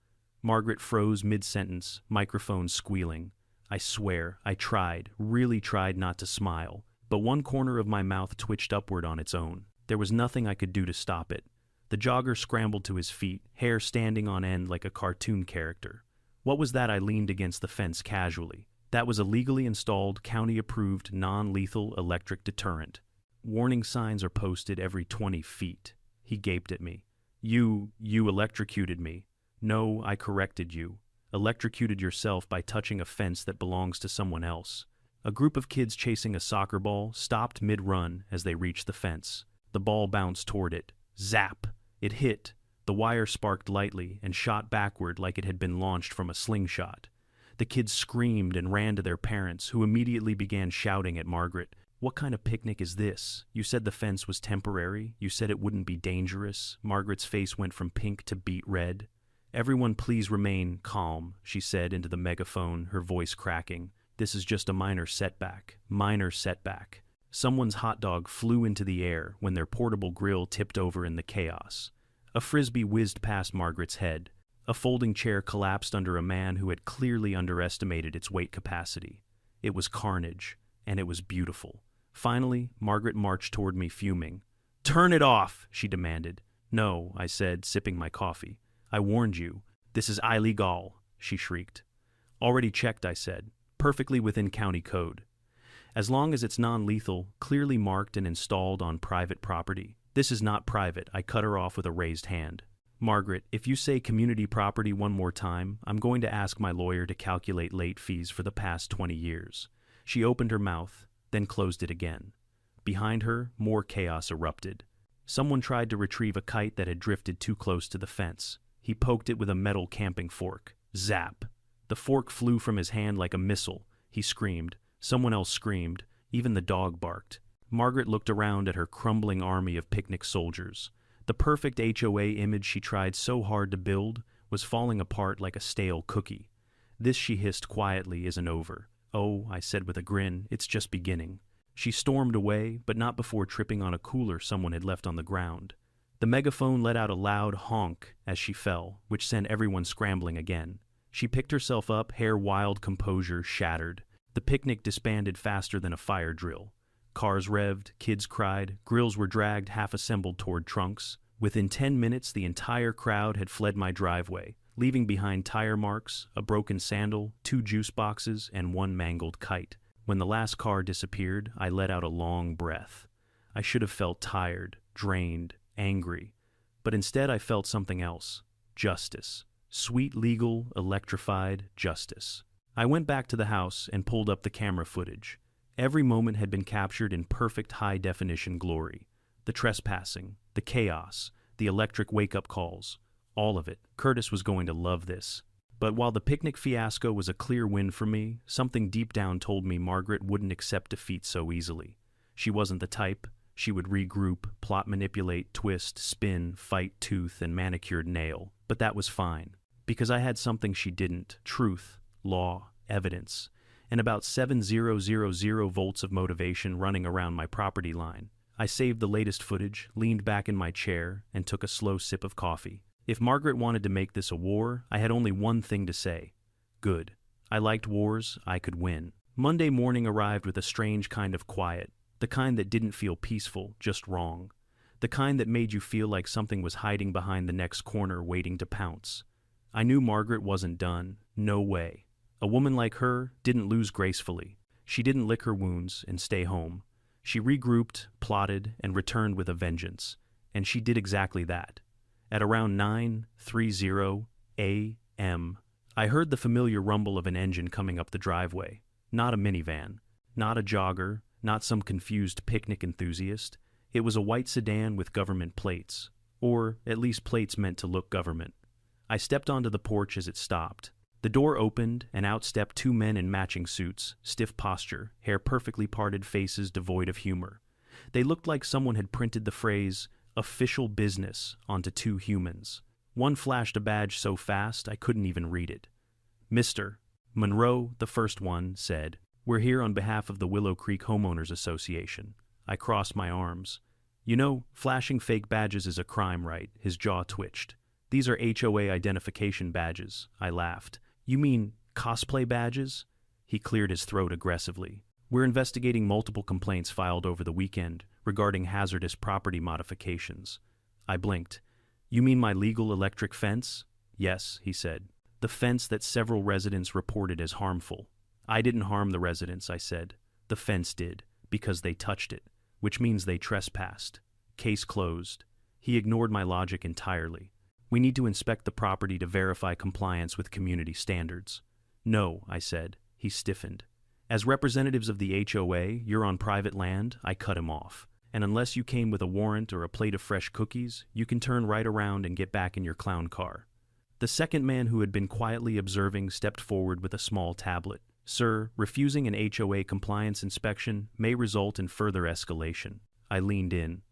Margaret froze mid-sentence, microphone squealing. I swear, I tried, really tried not to smile, but one corner of my mouth twitched upward on its own. There was nothing I could do to stop it. The jogger scrambled to his feet, hair standing on end like a cartoon character. What was that? I leaned against the fence casually. That was a legally installed, county-approved, non-lethal electric deterrent. Warning signs are posted every 20 feet. He gaped at me. You electrocuted me." "No, I corrected you. Electrocuted yourself by touching a fence that belongs to someone else." A group of kids chasing a soccer ball stopped mid-run as they reached the fence. The ball bounced toward it. Zap! It hit. The wire sparked lightly and shot backward like it had been launched from a slingshot. The kids screamed and ran to their parents, who immediately began shouting at Margaret. "What kind of picnic is this? You said the fence was temporary. You said it wouldn't be dangerous." Margaret's face went from pink to beet red. "Everyone please remain calm," she said into the megaphone, her voice cracking. "This is just a minor setback. Minor setback." Someone's hot dog flew into the air when their portable grill tipped over in the chaos. A frisbee whizzed past Margaret's head. A folding chair collapsed under a man who had clearly underestimated its weight capacity. It was carnage, and it was beautiful. Finally, Margaret marched toward me fuming. "Turn it off," she demanded. "No," I said, sipping my coffee. "I warned you. This is illegal," she shrieked. "Already checked," I said. "Perfectly within county code. As long as it's non-lethal, clearly marked and installed on private property." "This is not private," I cut her off with a raised hand. "Margaret, if you say community property one more time, I'm going to ask my lawyer to calculate late fees for the past 20 years. She opened her mouth, then closed it again. Behind her, more chaos erupted. Someone tried to retrieve a kite that had drifted too close to the fence. He poked it with a metal camping fork. Zap! The fork flew from his hand like a missile. He screamed. Someone else screamed. Even the dog barked. Margaret looked around at her crumbling army of picnic soldiers. The perfect HOA image she tried so hard to build was falling apart like a stale cookie. "This," she hissed quietly, "isn't over." "Oh," I said with a grin, "it's just beginning." She stormed away, but not before tripping on a cooler someone had left on the ground. The megaphone let out a loud honk as she fell, which sent everyone scrambling again. She picked herself up, hair wild, composure shattered. The picnic disbanded faster than a fire drill. Cars revved, kids cried, grills were dragged half-assembled toward trunks. Within 10 minutes, the entire crowd had fled my driveway, leaving behind tire marks, a broken sandal, 2 juice boxes, and 1 mangled kite. When the last car disappeared, I let out a long breath. I should have felt tired, drained, angry. But instead I felt something else. Justice. Sweet, legal, electrified justice. I went back to the house and pulled up the camera footage. Every moment had been captured in perfect high-definition glory. The trespassing, the chaos, the electric wake-up calls. All of it. Curtis was going to love this. But while the picnic fiasco was a clear win for me, something deep down told me Margaret wouldn't accept defeat so easily. She wasn't the type. She would regroup, plot, manipulate, twist, spin, fight tooth and manicured nail. But that was fine, because I had something she didn't: truth, law, evidence, and about 7,000 volts of motivation running around my property line. I saved the latest footage, leaned back in my chair, and took a slow sip of coffee. If Margaret wanted to make this a war, I had only one thing to say. Good. I liked wars. I could win. Monday morning arrived with a strange kind of quiet, the kind that didn't feel peaceful, just wrong. The kind that made you feel like something was hiding behind the next corner waiting to pounce. I knew Margaret wasn't done. No way. A woman like her didn't lose gracefully. She didn't lick her wounds and stay home. She regrouped, plotted, and returned with a vengeance. And she did exactly that. At around 9:30 a.m., I heard the familiar rumble of an engine coming up the driveway. Not a minivan, not a jogger, not some confused picnic enthusiast. It was a white sedan with government plates, or at least plates meant to look government. I stepped onto the porch as it stopped. The door opened, and out stepped 2 men in matching suits, stiff posture, hair perfectly parted, faces devoid of humor. They looked like someone had printed the phrase, "official business," onto 2 humans. One flashed a badge so fast I couldn't even read it. "Mr. Monroe," the first one said. "We're here on behalf of the Willow Creek Homeowners Association." I crossed my arms. "You know, flashing fake badges is a crime, right?" His jaw twitched. "These are HOA identification badges," I laughed. "You mean cosplay badges?" He cleared his throat aggressively. "We're investigating multiple complaints filed over the weekend regarding hazardous property modifications." I blinked. "You mean my legal electric fence?" "Yes," he said. "The fence that several residents reported as harmful." "I didn't harm the residents," I said. "The fence did, because they touched it, which means they trespassed. Case closed." He ignored my logic entirely. "We need to inspect the property to verify compliance with community standards." "No," I said. He stiffened. "As representatives of the HOA, you're on private land," I cut him off. "And unless you came with a warrant or a plate of fresh cookies, you can turn right around and get back in your clown car." The second man, who had been quietly observing, stepped forward with a small tablet. "Sir, refusing an HOA compliance inspection may result in further escalation." I leaned in.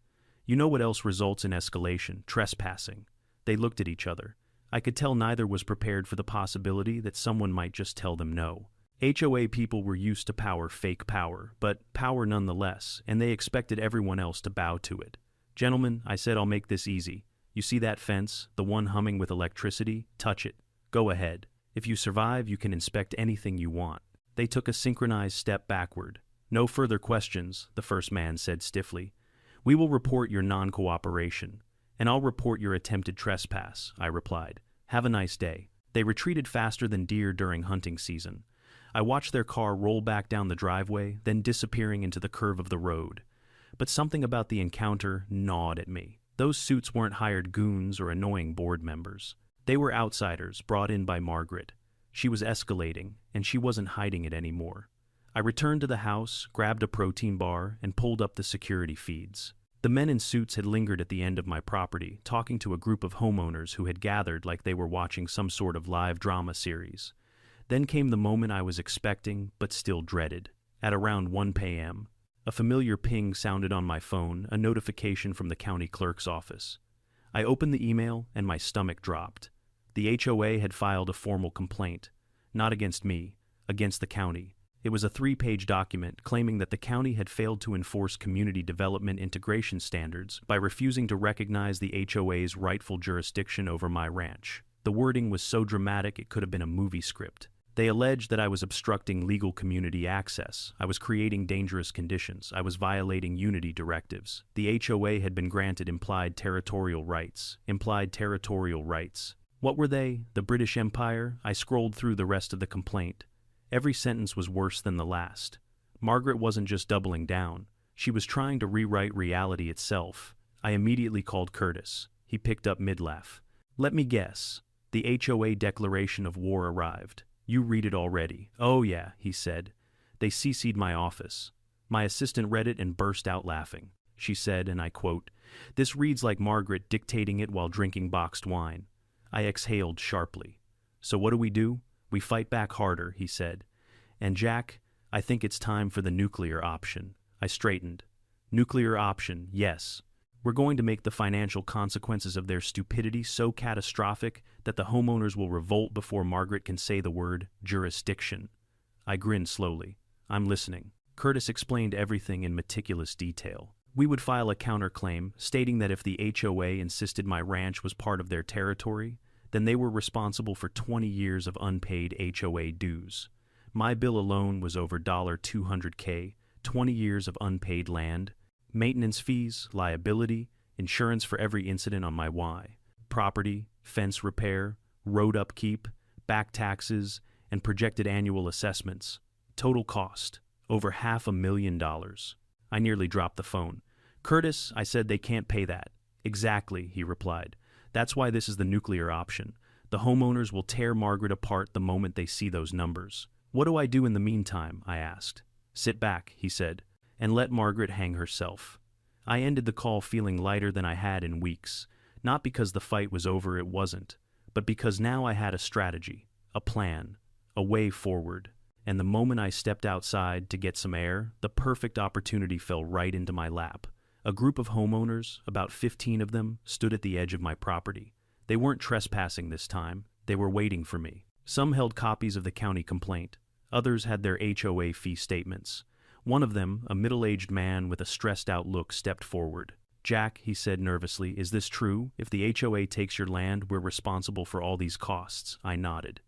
"You know what else results in escalation? Trespassing." They looked at each other. I could tell neither was prepared for the possibility that someone might just tell them no. HOA people were used to power, fake power, but power nonetheless, and they expected everyone else to bow to it. "Gentlemen," I said, "I'll make this easy. You see that fence, the one humming with electricity? Touch it. Go ahead. If you survive, you can inspect anything you want." They took a synchronized step backward. "No further questions," the first man said stiffly. "We will report your non-cooperation." "And I'll report your attempted trespass," I replied. "Have a nice day." They retreated faster than deer during hunting season. I watched their car roll back down the driveway, then disappearing into the curve of the road. But something about the encounter gnawed at me. Those suits weren't hired goons or annoying board members. They were outsiders brought in by Margaret. She was escalating, and she wasn't hiding it anymore. I returned to the house, grabbed a protein bar, and pulled up the security feeds. The men in suits had lingered at the end of my property, talking to a group of homeowners who had gathered like they were watching some sort of live drama series. Then came the moment I was expecting, but still dreaded. At around 1 p.m., a familiar ping sounded on my phone, a notification from the county clerk's office. I opened the email, and my stomach dropped. The HOA had filed a formal complaint, not against me, against the county. It was a 3-page document claiming that the county had failed to enforce community development integration standards by refusing to recognize the HOA's rightful jurisdiction over my ranch. The wording was so dramatic it could have been a movie script. They alleged that I was obstructing legal community access, I was creating dangerous conditions, I was violating unity directives. The HOA had been granted implied territorial rights. Implied territorial rights. What were they? The British Empire? I scrolled through the rest of the complaint. Every sentence was worse than the last. Margaret wasn't just doubling down. She was trying to rewrite reality itself. I immediately called Curtis. He picked up mid-laugh. "Let me guess. The HOA declaration of war arrived. You read it already." "Oh yeah," he said. "They CC'd my office." My assistant read it and burst out laughing. She said, and I quote, "This reads like Margaret dictating it while drinking boxed wine." I exhaled sharply. "So what do? We fight back harder," he said. "And Jack, I think it's time for the nuclear option." I straightened. "Nuclear option, yes. We're going to make the financial consequences of their stupidity so catastrophic that the homeowners will revolt before Margaret can say the word jurisdiction." I grinned slowly. "I'm listening." Curtis explained everything in meticulous detail. We would file a counterclaim stating that if the HOA insisted my ranch was part of their territory, then they were responsible for 20 years of unpaid HOA dues. My bill alone was over $200K, 20 years of unpaid land, maintenance fees, liability, insurance for every incident on my Y, property, fence repair, road upkeep, back taxes, and projected annual assessments. Total cost, over $500,000. I nearly dropped the phone. "Curtis," I said, "they can't pay that." "Exactly," he replied. "That's why this is the nuclear option. The homeowners will tear Margaret apart the moment they see those numbers." "What do I do in the meantime?" I asked. "Sit back," he said, "and let Margaret hang herself." I ended the call feeling lighter than I had in weeks, not because the fight was over, it wasn't, but because now I had a strategy, a plan, a way forward. And the moment I stepped outside to get some air, the perfect opportunity fell right into my lap. A group of homeowners, about 15 of them, stood at the edge of my property. They weren't trespassing this time, they were waiting for me. Some held copies of the county complaint, others had their HOA fee statements. One of them, a middle-aged man with a stressed-out look, stepped forward. "Jack," he said nervously, "is this true? If the HOA takes your land, we're responsible for all these costs." I nodded.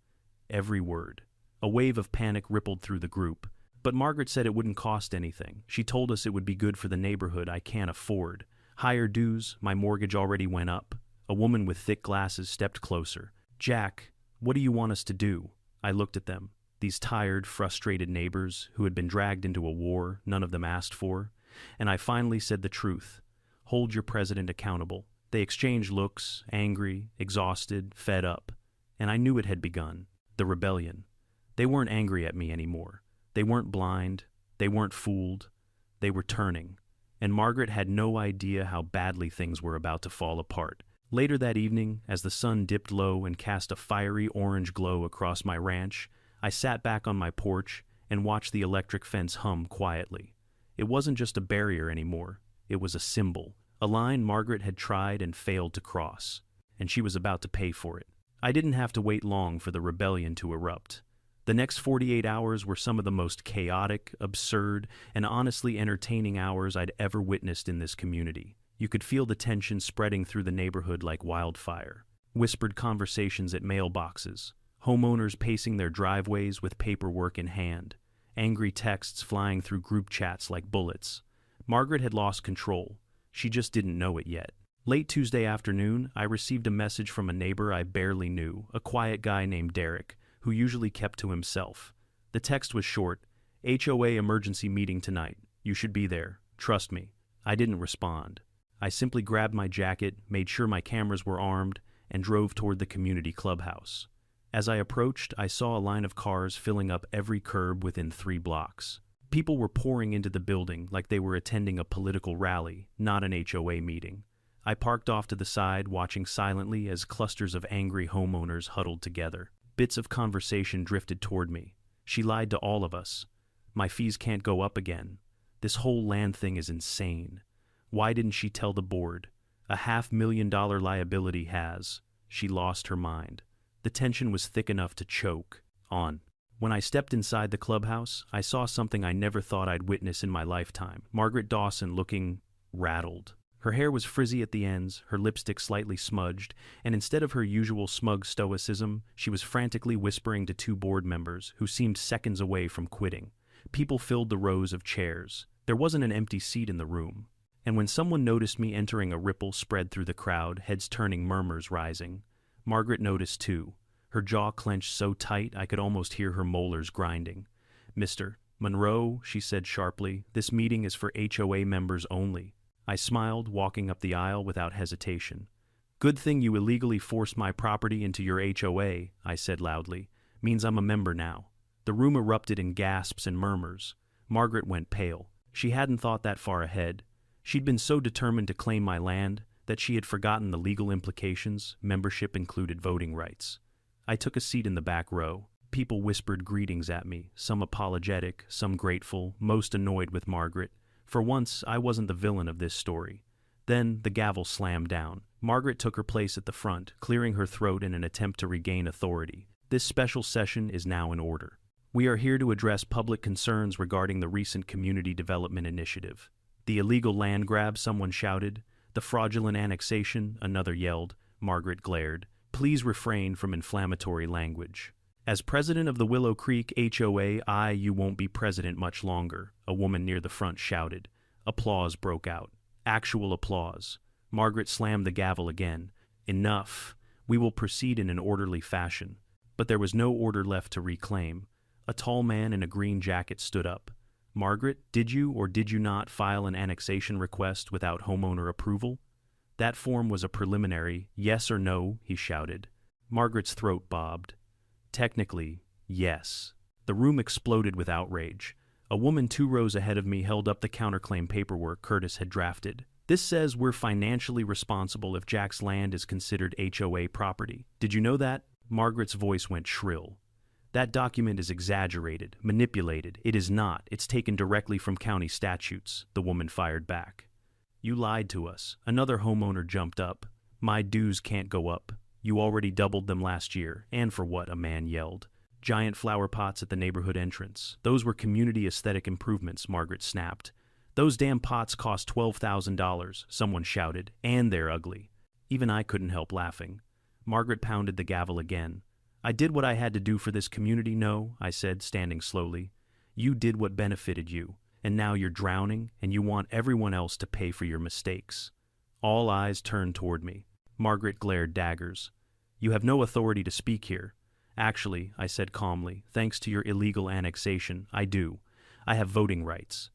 Every word. A wave of panic rippled through the group. "But Margaret said it wouldn't cost anything. She told us it would be good for the neighborhood. I can't afford. Higher dues, my mortgage already went up." A woman with thick glasses stepped closer. "Jack, what do you want us to do?" I looked at them. These tired, frustrated neighbors who had been dragged into a war none of them asked for, and I finally said the truth. "Hold your president accountable." They exchanged looks, angry, exhausted, fed up, and I knew it had begun, the rebellion. They weren't angry at me anymore. They weren't blind, they weren't fooled, they were turning, and Margaret had no idea how badly things were about to fall apart. Later that evening, as the sun dipped low and cast a fiery orange glow across my ranch, I sat back on my porch and watched the electric fence hum quietly. It wasn't just a barrier anymore, it was a symbol, a line Margaret had tried and failed to cross, and she was about to pay for it. I didn't have to wait long for the rebellion to erupt. The next 48 hours were some of the most chaotic, absurd, and honestly entertaining hours I'd ever witnessed in this community. You could feel the tension spreading through the neighborhood like wildfire. Whispered conversations at mailboxes, homeowners pacing their driveways with paperwork in hand, angry texts flying through group chats like bullets. Margaret had lost control. She just didn't know it yet. Late Tuesday afternoon, I received a message from a neighbor I barely knew, a quiet guy named Derek, who usually kept to himself. The text was short: HOA emergency meeting tonight. You should be there. Trust me. I didn't respond. I simply grabbed my jacket, made sure my cameras were armed, and drove toward the community clubhouse. As I approached, I saw a line of cars filling up every curb within 3 blocks. People were pouring into the building like they were attending a political rally, not an HOA meeting. I parked off to the side, watching silently as clusters of angry homeowners huddled together. Bits of conversation drifted toward me. She lied to all of us. My fees can't go up again. This whole land thing is insane. Why didn't she tell the board? A $500,000 liability has. She lost her mind. The tension was thick enough to choke on. When I stepped inside the clubhouse, I saw something I never thought I'd witness in my lifetime. Margaret Dawson looking rattled. Her hair was frizzy at the ends, her lipstick slightly smudged, and instead of her usual smug stoicism, she was frantically whispering to 2 board members who seemed seconds away from quitting. People filled the rows of chairs. There wasn't an empty seat in the room. And when someone noticed me entering, a ripple spread through the crowd, heads turning, murmurs rising. Margaret noticed too. Her jaw clenched so tight I could almost hear her molars grinding. "Mr. Monroe," she said sharply, "this meeting is for HOA members only." I smiled, walking up the aisle without hesitation. "Good thing you illegally forced my property into your HOA," I said loudly. "Means I'm a member now." The room erupted in gasps and murmurs. Margaret went pale. She hadn't thought that far ahead. She'd been so determined to claim my land that she had forgotten the legal implications. Membership included voting rights. I took a seat in the back row. People whispered greetings at me, some apologetic, some grateful, most annoyed with Margaret. For once, I wasn't the villain of this story. Then the gavel slammed down. Margaret took her place at the front, clearing her throat in an attempt to regain authority. "This special session is now in order. We are here to address public concerns regarding the recent community development initiative. The illegal land grab," someone shouted. "The fraudulent annexation," another yelled. Margaret glared. "Please refrain from inflammatory language. As president of the Willow Creek HOA, you won't be president much longer," a woman near the front shouted. Applause broke out. Actual applause. Margaret slammed the gavel again. "Enough. We will proceed in an orderly fashion." But there was no order left to reclaim. A tall man in a green jacket stood up. "Margaret, did you or did you not file an annexation request without homeowner approval?" "That form was a preliminary, yes or no," he shouted. Margaret's throat bobbed. "Technically, yes." The room exploded with outrage. A woman 2 rows ahead of me held up the counterclaim paperwork Curtis had drafted. "This says we're financially responsible if Jack's land is considered HOA property. Did you know that?" Margaret's voice went shrill. "That document is exaggerated, manipulated. It is not. It's taken directly from county statutes," the woman fired back. "You lied to us." Another homeowner jumped up. "My dues can't go up. You already doubled them last year." "And for what?" a man yelled. "Giant flower pots at the neighborhood entrance. Those were community aesthetic improvements," Margaret snapped. "Those damn pots cost $12,000, someone shouted. "And they're ugly." Even I couldn't help laughing. Margaret pounded the gavel again. "I did what I had to do for this community, no," I said, standing slowly. "You did what benefited you, and now you're drowning, and you want everyone else to pay for your mistakes." All eyes turned toward me. Margaret glared daggers. "You have no authority to speak here." "Actually," I said calmly, "thanks to your illegal annexation, I do. I have voting rights.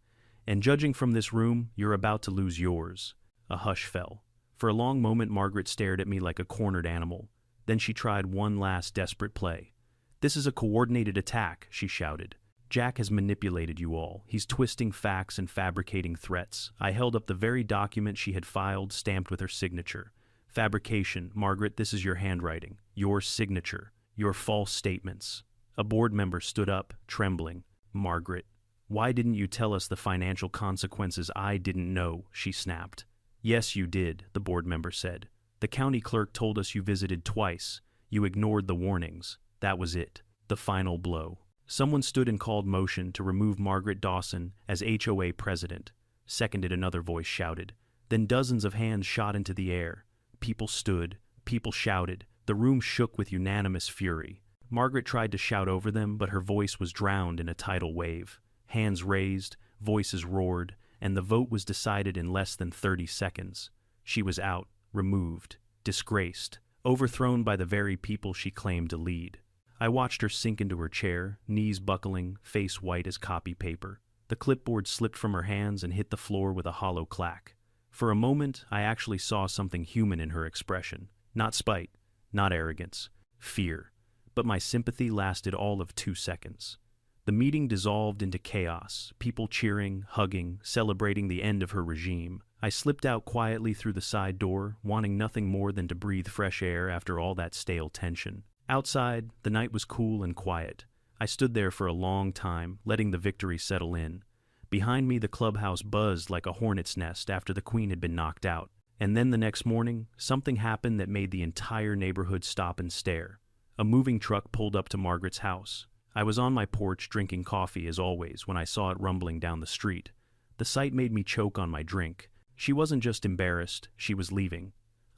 And judging from this room, you're about to lose yours." A hush fell. For a long moment, Margaret stared at me like a cornered animal. Then she tried one last desperate play. "This is a coordinated attack," she shouted. "Jack has manipulated you all. He's twisting facts and fabricating threats." I held up the very document she had filed, stamped with her signature. "Fabrication, Margaret, this is your handwriting. Your signature. Your false statements." A board member stood up, trembling. "Margaret, why didn't you tell us the financial consequences?" "I didn't know," she snapped. "Yes, you did," the board member said. "The county clerk told us you visited twice. You ignored the warnings. That was it. The final blow. Someone stood and called motion to remove Margaret Dawson as HOA president. Seconded, another voice shouted. Then dozens of hands shot into the air. People stood. People shouted. The room shook with unanimous fury. Margaret tried to shout over them, but her voice was drowned in a tidal wave. Hands raised, voices roared, and the vote was decided in less than 30 seconds. She was out, removed, disgraced, overthrown by the very people she claimed to lead. I watched her sink into her chair, knees buckling, face white as copy paper. The clipboard slipped from her hands and hit the floor with a hollow clack. For a moment, I actually saw something human in her expression. Not spite, not arrogance, fear. But my sympathy lasted all of 2 seconds. The meeting dissolved into chaos, people cheering, hugging, celebrating the end of her regime. I slipped out quietly through the side door, wanting nothing more than to breathe fresh air after all that stale tension. Outside, the night was cool and quiet. I stood there for a long time, letting the victory settle in. Behind me, the clubhouse buzzed like a hornet's nest after the queen had been knocked out. And then the next morning, something happened that made the entire neighborhood stop and stare. A moving truck pulled up to Margaret's house. I was on my porch drinking coffee as always when I saw it rumbling down the street. The sight made me choke on my drink. She wasn't just embarrassed, she was leaving.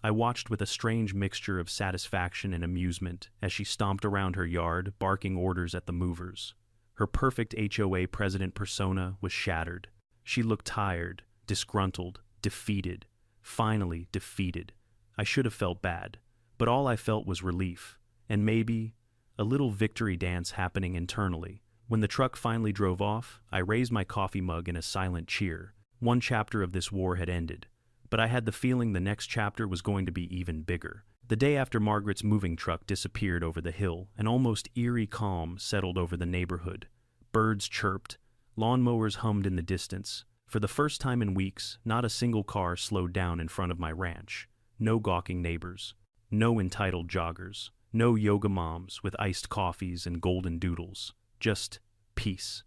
I watched with a strange mixture of satisfaction and amusement as she stomped around her yard, barking orders at the movers. Her perfect HOA president persona was shattered. She looked tired, disgruntled, defeated. Finally defeated. I should have felt bad, but all I felt was relief, and maybe a little victory dance happening internally. When the truck finally drove off, I raised my coffee mug in a silent cheer. One chapter of this war had ended, but I had the feeling the next chapter was going to be even bigger. The day after Margaret's moving truck disappeared over the hill, an almost eerie calm settled over the neighborhood. Birds chirped, lawnmowers hummed in the distance. For the first time in weeks, not a single car slowed down in front of my ranch. No gawking neighbors, no entitled joggers, no yoga moms with iced coffees and golden doodles. Just peace.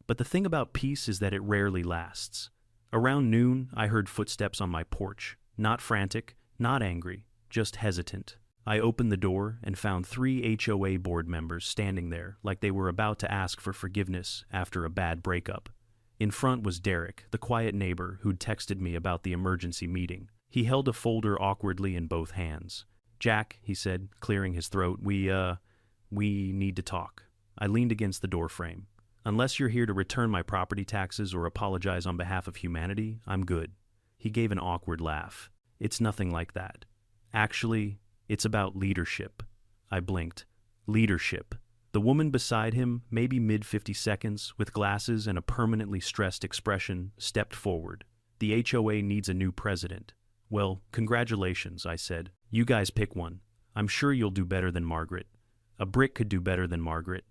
But the thing about peace is that it rarely lasts. Around noon, I heard footsteps on my porch. Not frantic, not angry, just hesitant. I opened the door and found 3 HOA board members standing there like they were about to ask for forgiveness after a bad breakup. In front was Derek, the quiet neighbor who'd texted me about the emergency meeting. He held a folder awkwardly in both hands. "Jack," he said, clearing his throat, we need to talk." I leaned against the doorframe. "Unless you're here to return my property taxes or apologize on behalf of humanity, I'm good." He gave an awkward laugh. "It's nothing like that. Actually, it's about leadership." I blinked. Leadership. The woman beside him, maybe mid-50 with glasses and a permanently stressed expression, stepped forward. "The HOA needs a new president." "Well, congratulations," I said. "You guys pick one. I'm sure you'll do better than Margaret. A brick could do better than Margaret."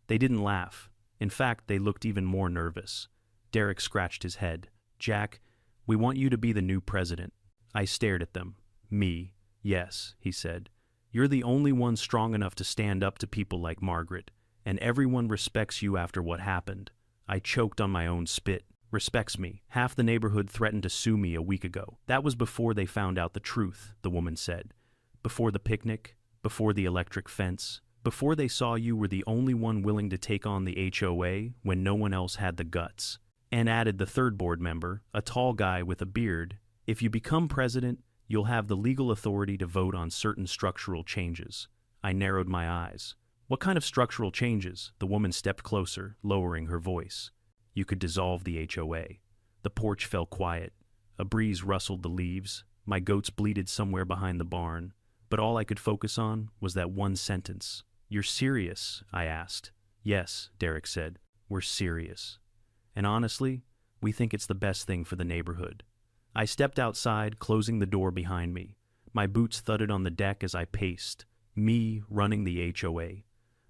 They didn't laugh. In fact, they looked even more nervous. Derek scratched his head. "Jack, we want you to be the new president." I stared at them. "Me? Yes," he said. "You're the only one strong enough to stand up to people like Margaret, and everyone respects you after what happened." I choked on my own spit. "Respects me. Half the neighborhood threatened to sue me a week ago." "That was before they found out the truth," the woman said. "Before the picnic, before the electric fence, before they saw you were the only one willing to take on the HOA when no one else had the guts." And added the third board member, a tall guy with a beard, "If you become president, you'll have the legal authority to vote on certain structural changes." I narrowed my eyes. "What kind of structural changes?" The woman stepped closer, lowering her voice. "You could dissolve the HOA." The porch fell quiet. A breeze rustled the leaves. My goats bleated somewhere behind the barn. But all I could focus on was that one sentence. "You're serious?" I asked. "Yes," Derek said. "We're serious. And honestly, we think it's the best thing for the neighborhood." I stepped outside, closing the door behind me. My boots thudded on the deck as I paced. Me running the HOA.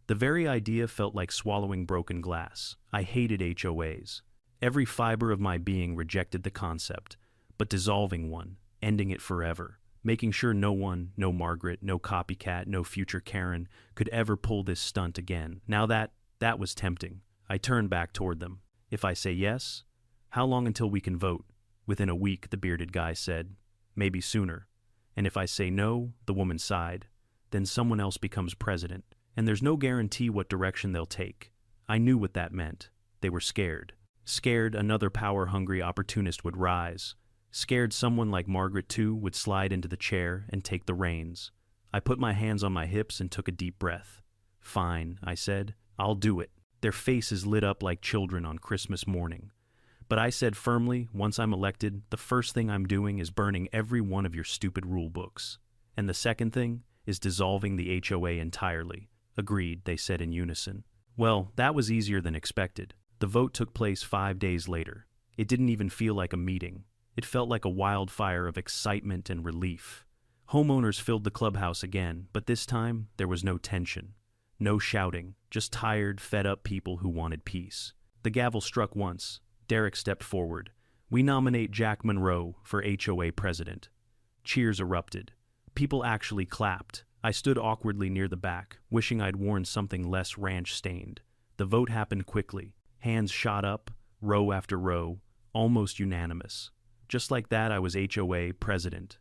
The very idea felt like swallowing broken glass. I hated HOAs. Every fiber of my being rejected the concept, but dissolving one, ending it forever, making sure no one, no Margaret, no copycat, no future Karen, could ever pull this stunt again. Now that was tempting. I turned back toward them. "If I say yes, how long until we can vote?" "Within a week," the bearded guy said. "Maybe sooner." "And if I say no," the woman sighed. then someone else becomes president, and there's no guarantee what direction they'll take. I knew what that meant. They were scared. Scared another power-hungry opportunist would rise. Scared someone like Margaret, too, would slide into the chair and take the reins. I put my hands on my hips and took a deep breath. "Fine," I said. "I'll do it." Their faces lit up like children on Christmas morning. But I said firmly, once I'm elected, the first thing I'm doing is burning every one of your stupid rule books. And the second thing is dissolving the HOA entirely. Agreed, they said in unison. Well, that was easier than expected. The vote took place 5 days later. It didn't even feel like a meeting. It felt like a wildfire of excitement and relief. Homeowners filled the clubhouse again, but this time there was no tension. No shouting, just tired, fed-up people who wanted peace. The gavel struck once. Derek stepped forward. "We nominate Jack Monroe for HOA president." Cheers erupted. People actually clapped. I stood awkwardly near the back, wishing I'd worn something less ranch-stained. The vote happened quickly. Hands shot up, row after row, almost unanimous. Just like that, I was HOA president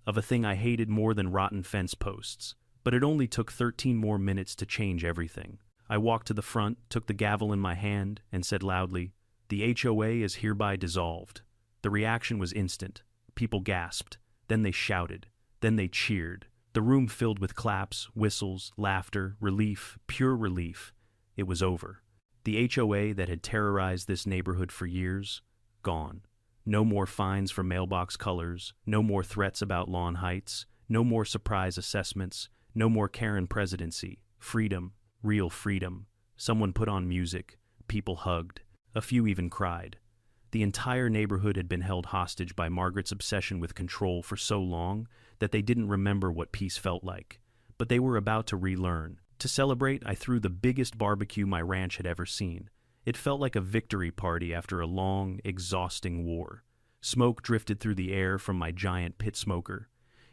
of a thing I hated more than rotten fence posts. But it only took 13 more minutes to change everything. I walked to the front, took the gavel in my hand, and said loudly, "The HOA is hereby dissolved." The reaction was instant. People gasped. Then they shouted. Then they cheered. The room filled with claps, whistles, laughter, relief, pure relief. It was over. The HOA that had terrorized this neighborhood for years, gone. No more fines for mailbox colors, no more threats about lawn heights, no more surprise assessments, no more Karen presidency. Freedom, real freedom. Someone put on music. People hugged. A few even cried. The entire neighborhood had been held hostage by Margaret's obsession with control for so long that they didn't remember what peace felt like. But they were about to relearn. To celebrate, I threw the biggest barbecue my ranch had ever seen. It felt like a victory party after a long, exhausting war. Smoke drifted through the air from my giant pit smoker.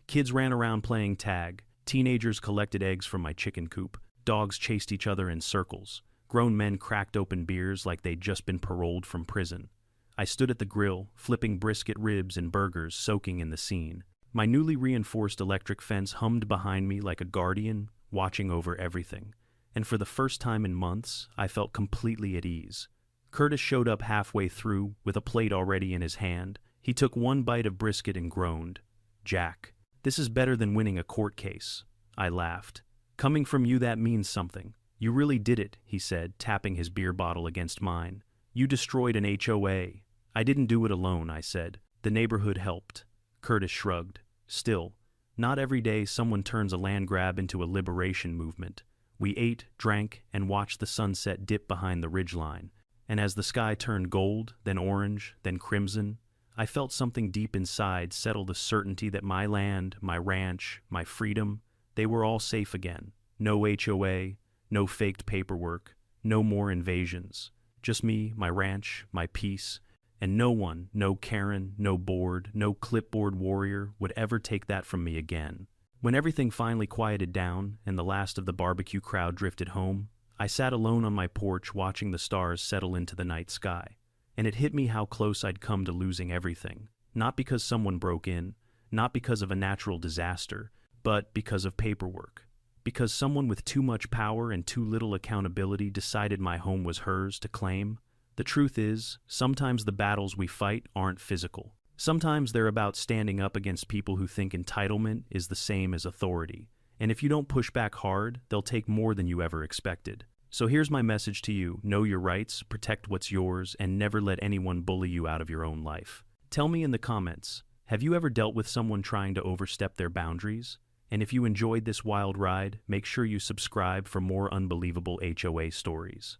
Kids ran around playing tag. Teenagers collected eggs from my chicken coop. Dogs chased each other in circles. Grown men cracked open beers like they'd just been paroled from prison. I stood at the grill, flipping brisket ribs and burgers, soaking in the scene. My newly reinforced electric fence hummed behind me like a guardian, watching over everything. And for the first time in months, I felt completely at ease. Curtis showed up halfway through, with a plate already in his hand. He took one bite of brisket and groaned. "Jack, this is better than winning a court case." I laughed. "Coming from you, that means something. You really did it," he said, tapping his beer bottle against mine. "You destroyed an HOA." "I didn't do it alone," I said. "The neighborhood helped." Curtis shrugged. "Still, not every day someone turns a land grab into a liberation movement." We ate, drank, and watched the sunset dip behind the ridgeline. And as the sky turned gold, then orange, then crimson, I felt something deep inside settle the certainty that my land, my ranch, my freedom, they were all safe again. No HOA, no faked paperwork, no more invasions. Just me, my ranch, my peace, and no one, no Karen, no board, no clipboard warrior would ever take that from me again. When everything finally quieted down and the last of the barbecue crowd drifted home, I sat alone on my porch watching the stars settle into the night sky. And it hit me how close I'd come to losing everything. Not because someone broke in, not because of a natural disaster, but because of paperwork. Because someone with too much power and too little accountability decided my home was hers to claim. The truth is, sometimes the battles we fight aren't physical. Sometimes they're about standing up against people who think entitlement is the same as authority. And if you don't push back hard, they'll take more than you ever expected. So here's my message to you. Know your rights, protect what's yours, and never let anyone bully you out of your own life. Tell me in the comments, have you ever dealt with someone trying to overstep their boundaries? And if you enjoyed this wild ride, make sure you subscribe for more unbelievable HOA stories.